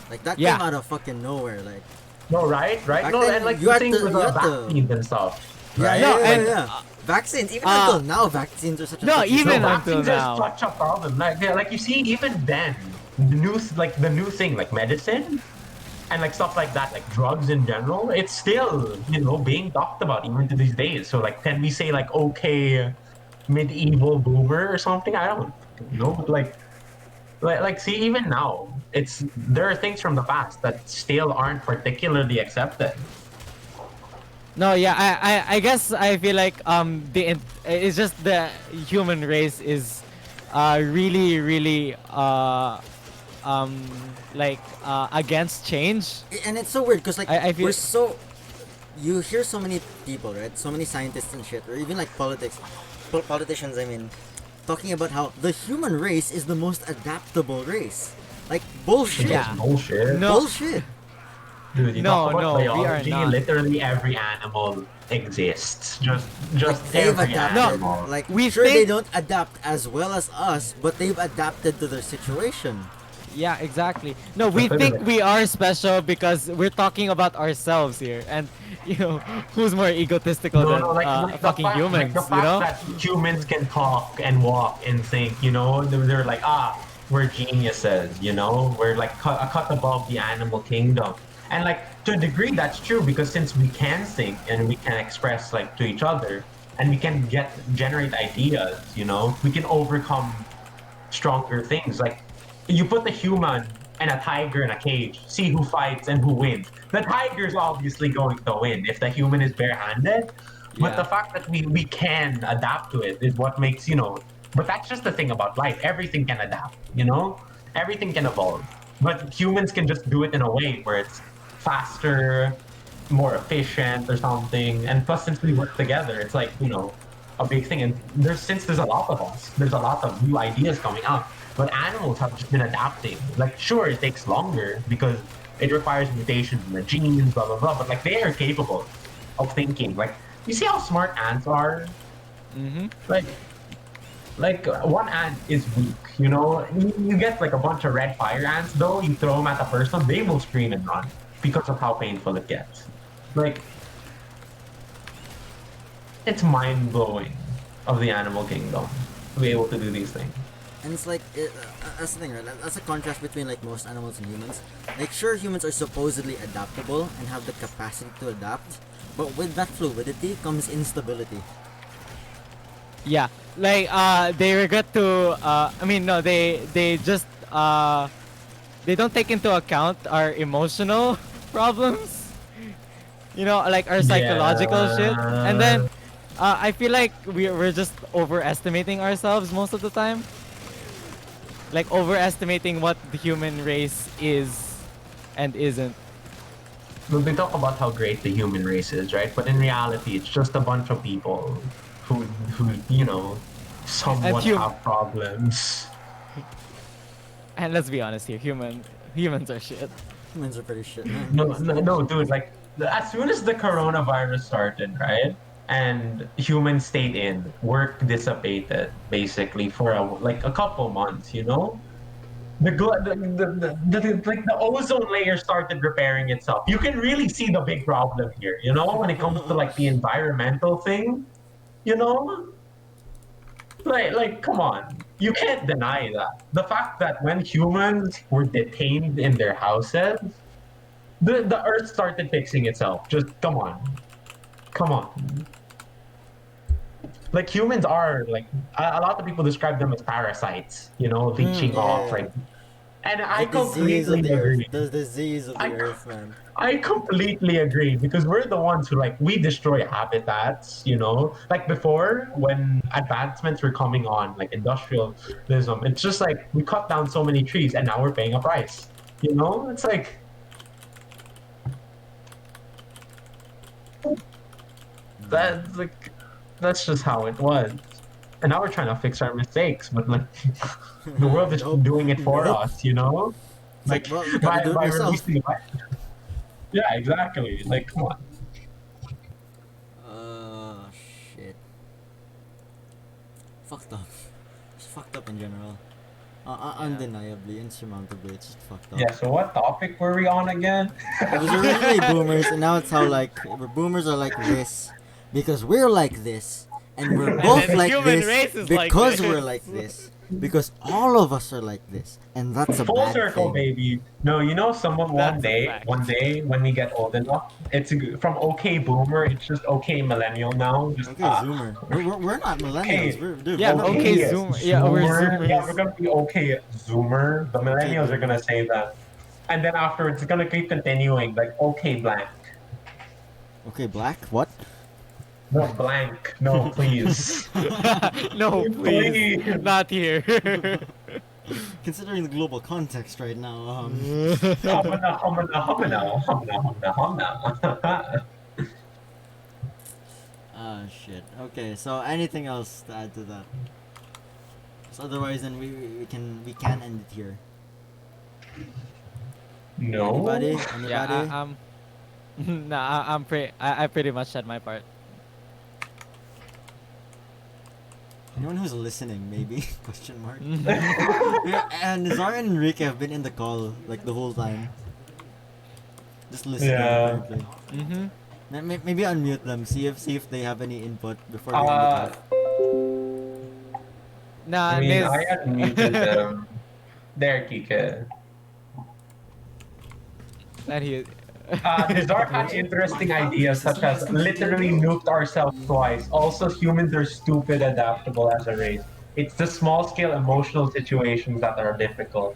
Like that Yeah. came out of fucking nowhere. Like No, right? Back No, then, and like you the had thing to- with you the had to- vaccines and stuff. yeah, Right? yeah, No, yeah, and, yeah. Vaccines, even uh, until now, vaccines are such a no, touchy even No, subject. until vaccines now. are such a problem. Like you see, even then, the new thing, like medicine and like stuff like that, like drugs in general, it's still, being talked about even to these days. So like, can we say like, okay, medieval boomer or something? I don't know, but like, see, even now, there are things from the past that still aren't particularly accepted. No, yeah, I guess I feel like it's just the human race is really really um against change. And it's so weird because like I feel we're so you hear so many people, right? So many scientists and shit, or even like politicians. I mean, talking about how the human race is the most adaptable race. Like bullshit. It's Yeah. bullshit. No. Bullshit. Dude, you No, talk about no, we are biology, not. literally every animal exists. Just Like they've every adapted. animal. Like We sure they think- don't adapt as well as us, but they've adapted to their situation. Yeah, exactly. No, we But think anyway. we are special because we're talking about ourselves here, and who's more egotistical No, than no, like fucking humans? the fact that humans can talk and walk and think, they're like, we're geniuses, we're like a cut above the animal kingdom. And like to a degree, that's true because since we can think and we can express like to each other and we can generate ideas, we can overcome stronger things. Like you put the human and a tiger in a cage, see who fights and who wins. The tiger's obviously going to win if the human is barehanded. But the Yeah. fact that we can adapt to it is what makes, but that's just the thing about life. Everything can adapt, everything can evolve. But humans can just do it in a way where it's faster, more efficient or something. And plus, since we work together, it's like, a big thing. And since there's a lot of us, there's a lot of new ideas coming out. But animals have just been adapting. Like, sure, it takes longer because it requires mutations in the genes, blah blah blah. But like, they are capable of thinking. Like, you see how smart ants are? Mm-hmm. Like one ant is weak. You get like a bunch of red fire ants, though. You throw them at a person, they will scream and run because of how painful it gets. Like, it's mind blowing of the animal kingdom to be able to do these things. And it's like that's the thing, right? That's a contrast between like most animals and humans. Like sure, humans are supposedly adaptable and have the capacity to adapt, but with that fluidity comes instability. Yeah, like they regret to. I mean, no, they just they don't take into account our emotional problems. Like our psychological shit, and then I feel like we're just overestimating ourselves most of the time. Like overestimating what the human race is and isn't. Well, they talk about how great the human race is, right? But in reality, it's just a bunch of people who somewhat hum- have problems. And let's be honest here, humans are shit. Humans are pretty shit, man. No, dude. Like, as soon as the coronavirus started, right, and humans stayed in, work dissipated basically for a couple months. Like the ozone layer started repairing itself. You can really see the big problem here. When it comes to like the environmental thing. You know, like come on, you can't deny that. The fact that when humans were detained in their houses, the earth started fixing itself. Just come on. Like humans are like a lot of people describe them as parasites. Leeching off yeah. like, and I The disease of completely the earth. agree. The disease of the I, earth, man. I completely agree because we're the ones who like we destroy habitats, like before when advancements were coming on, like industrialism, it's just like we cut down so many trees and now we're paying a price. It's like that's like that's just how it was. And now we're trying to fix our mistakes, but like the world is Nope. doing it for Nope. us, It's like, well, you gotta do it by yourself. releasing. Yeah, exactly. Like, come on. Shit. Fucked up. It's fucked up in general. Undeniably, insurmountably, it's just fucked up. Yeah, so what topic were we on again? It was originally boomers, and now it's how like boomers are like this because we're like this, And we're And both then like human this race is like because this. we're like this. Because all of us are like this, and that's a Full bad circle, thing. baby. No, someone That's a fact. one day when we get old enough, from okay boomer, it's just okay millennial now. Just Okay, Zoomer. We're not millennials. okay, Yeah, We're not okay, millennials. Zoom. Yeah, we're Yeah, we're Zoomers. gonna be okay zoomer. The Okay, millennials are gonna Boomer. say that, and then afterwards it's gonna keep continuing like okay blank. Okay, Black. What? No blank. No, please. No, please, Please. not here. Considering the global context right now, Humana, humana, humana, humana, humana, humana. ah shit. Okay, so anything else to add to that? So otherwise, then we can end it here. No. Anybody? Yeah, Anybody? nah, I pretty much said my part. Anyone who's listening, maybe? Question mark. Yeah, and Zara and Enrique have been in the call like the whole time, just listening. Yeah. Apparently. Mm-hmm. Maybe unmute them. See if they have any input before we end it Uh, off. Nah, I mean, Niz. I unmuted them. There, Kike. That he. Nizar had interesting ideas such as literally nuked ourselves twice. Also, humans are stupid adaptable as a race. It's the small scale emotional situations that are difficult.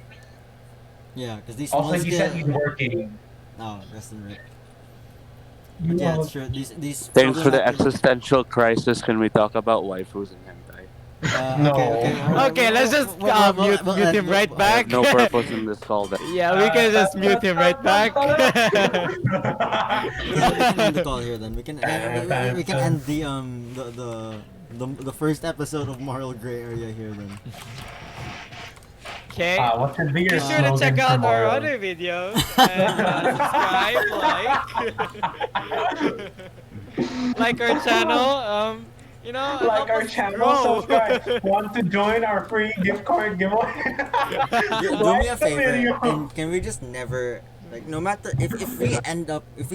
Yeah, because these Also, small he scale. said he's working. Oh, rest in it. But yeah, it's true. These. Thanks for the problematic- existential crisis. Can we talk about waifus and hentai? No. Okay, let's just mute him right I back. have no purpose in this call. Then. Yeah, we can just mute him right back. Okay, we can end the call here then. We can we can end the first episode of Moral Gray Area here then. Okay. What should be your Be sure to slogan check out our tomorrow? other videos and subscribe, like our channel. You know, Like help our us channel, grow. subscribe. Want to join our free gift card giveaway? Do me Like a the video. favor. Can we just never like no matter if we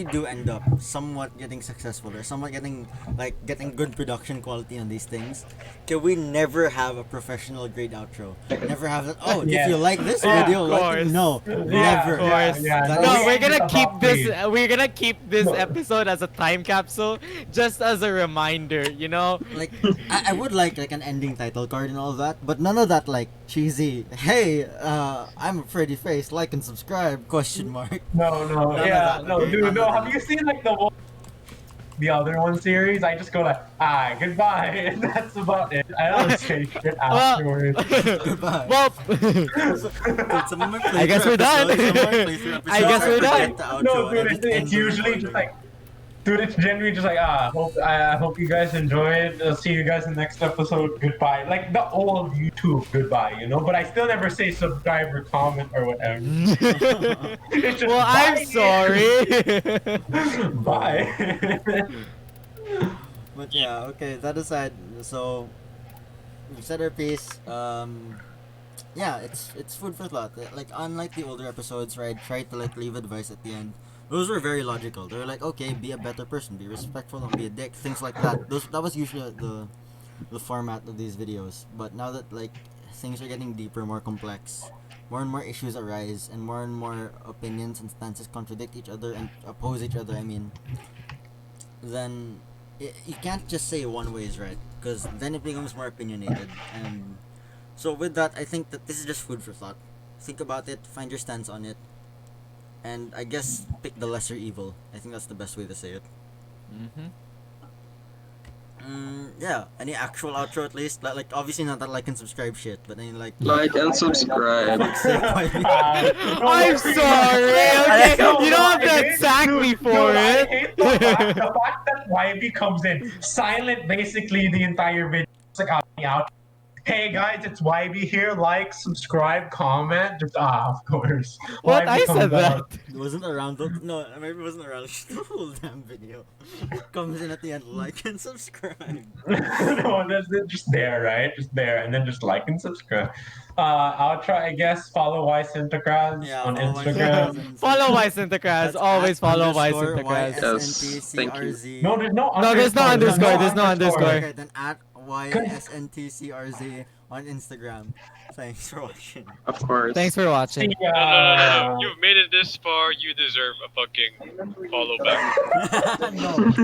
do end up somewhat getting successful or somewhat getting good production quality on these things, can we never have a professional grade outro? Never have that. Oh, Yes. if you like this Yeah, video, of like it. course. No, Yeah, never. Of course. That No, is- we're gonna About keep this. me. We're gonna keep this No. episode as a time capsule, just as a reminder. You know. Like I would like an ending title card and all that, but none of that like cheesy. Hey, I'm a pretty face. Like and subscribe? Question mark. No, None of yeah, that, no, okay? dude, None no. of Have that. you seen like the other one series? I just go like, goodbye, and that's about it. I don't say shit afterwards. Goodbye. Well. Some of my I guess we're done. episodes- some of my playthrough I guess we're episodes, done. I forget the outro No, and I dude, just end it's the usually just recording. like, dude, it's genuinely just like, I hope you guys enjoyed. I'll see you guys in the next episode. Goodbye. Like the old YouTube goodbye, you know. But I still never say subscribe or comment or whatever. It's just Well, I'm bye. sorry. Bye. But yeah, okay, that aside, so we've said our piece. Yeah, it's food for thought. Like unlike the older episodes where I tried to like leave advice at the end, those were very logical. They were like, okay, be a better person, be respectful, don't be a dick, things like that. That was usually the format of these videos. But now that like things are getting deeper, more complex, more and more issues arise, and more opinions and stances contradict each other and oppose each other. I mean, then you can't just say one way is right, because then it becomes more opinionated. And so with that, I think that this is just food for thought. Think about it, find your stance on it, and I guess pick the lesser evil. I think that's the best way to say it. Mm-hmm. Yeah, any actual outro at least? Like obviously not that like and subscribe shit, but I mean like Like and subscribe. I'm sorry. Okay, you don't have to attack me for I it. hate the fact that YB comes in silent basically the entire video. It's like out Hey guys, it's YB here. Like, subscribe, comment. Just of course. What? YB I said comes that. out. It wasn't around the no, maybe it wasn't around the whole damn video. Comes in at the end, like and subscribe. No, they're just there, right? Just there, and then just like and subscribe. I'll try. I guess follow Y Syntacraz Yeah, on follow Ysentacraz Instagram. on Follow Instagram. Y Syntacraz. That's Always at follow Y underscore Syntacraz. Yes, thank you. YSNTCRZ. No, there's no No, there's no underscore. There's no underscore. Okay, then at YSNTCRZ on Instagram. Thanks for watching. Of course. Thanks for watching. See No, no, no, no, no. ya. You've made it this far. You deserve a fucking follow back. No.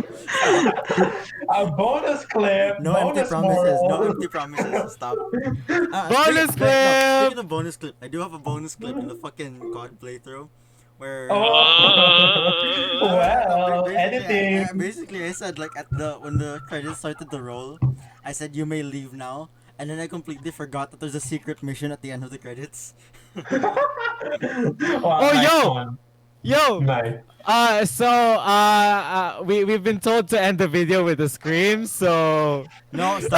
A bonus clip. No empty bonus promises. No moral. empty promises. Stop. Bonus Speaking clip! of bonus clip, I do have a bonus clip in the fucking COD playthrough where. Oh. Well, editing. Basically, I said like at the when the credits started to roll, I said you may leave now, and then I completely forgot that there's a secret mission at the end of the credits. Wow, Oh, nice yo! one. Yo! Nice. We've been told to end the video with a scream, so No, stop.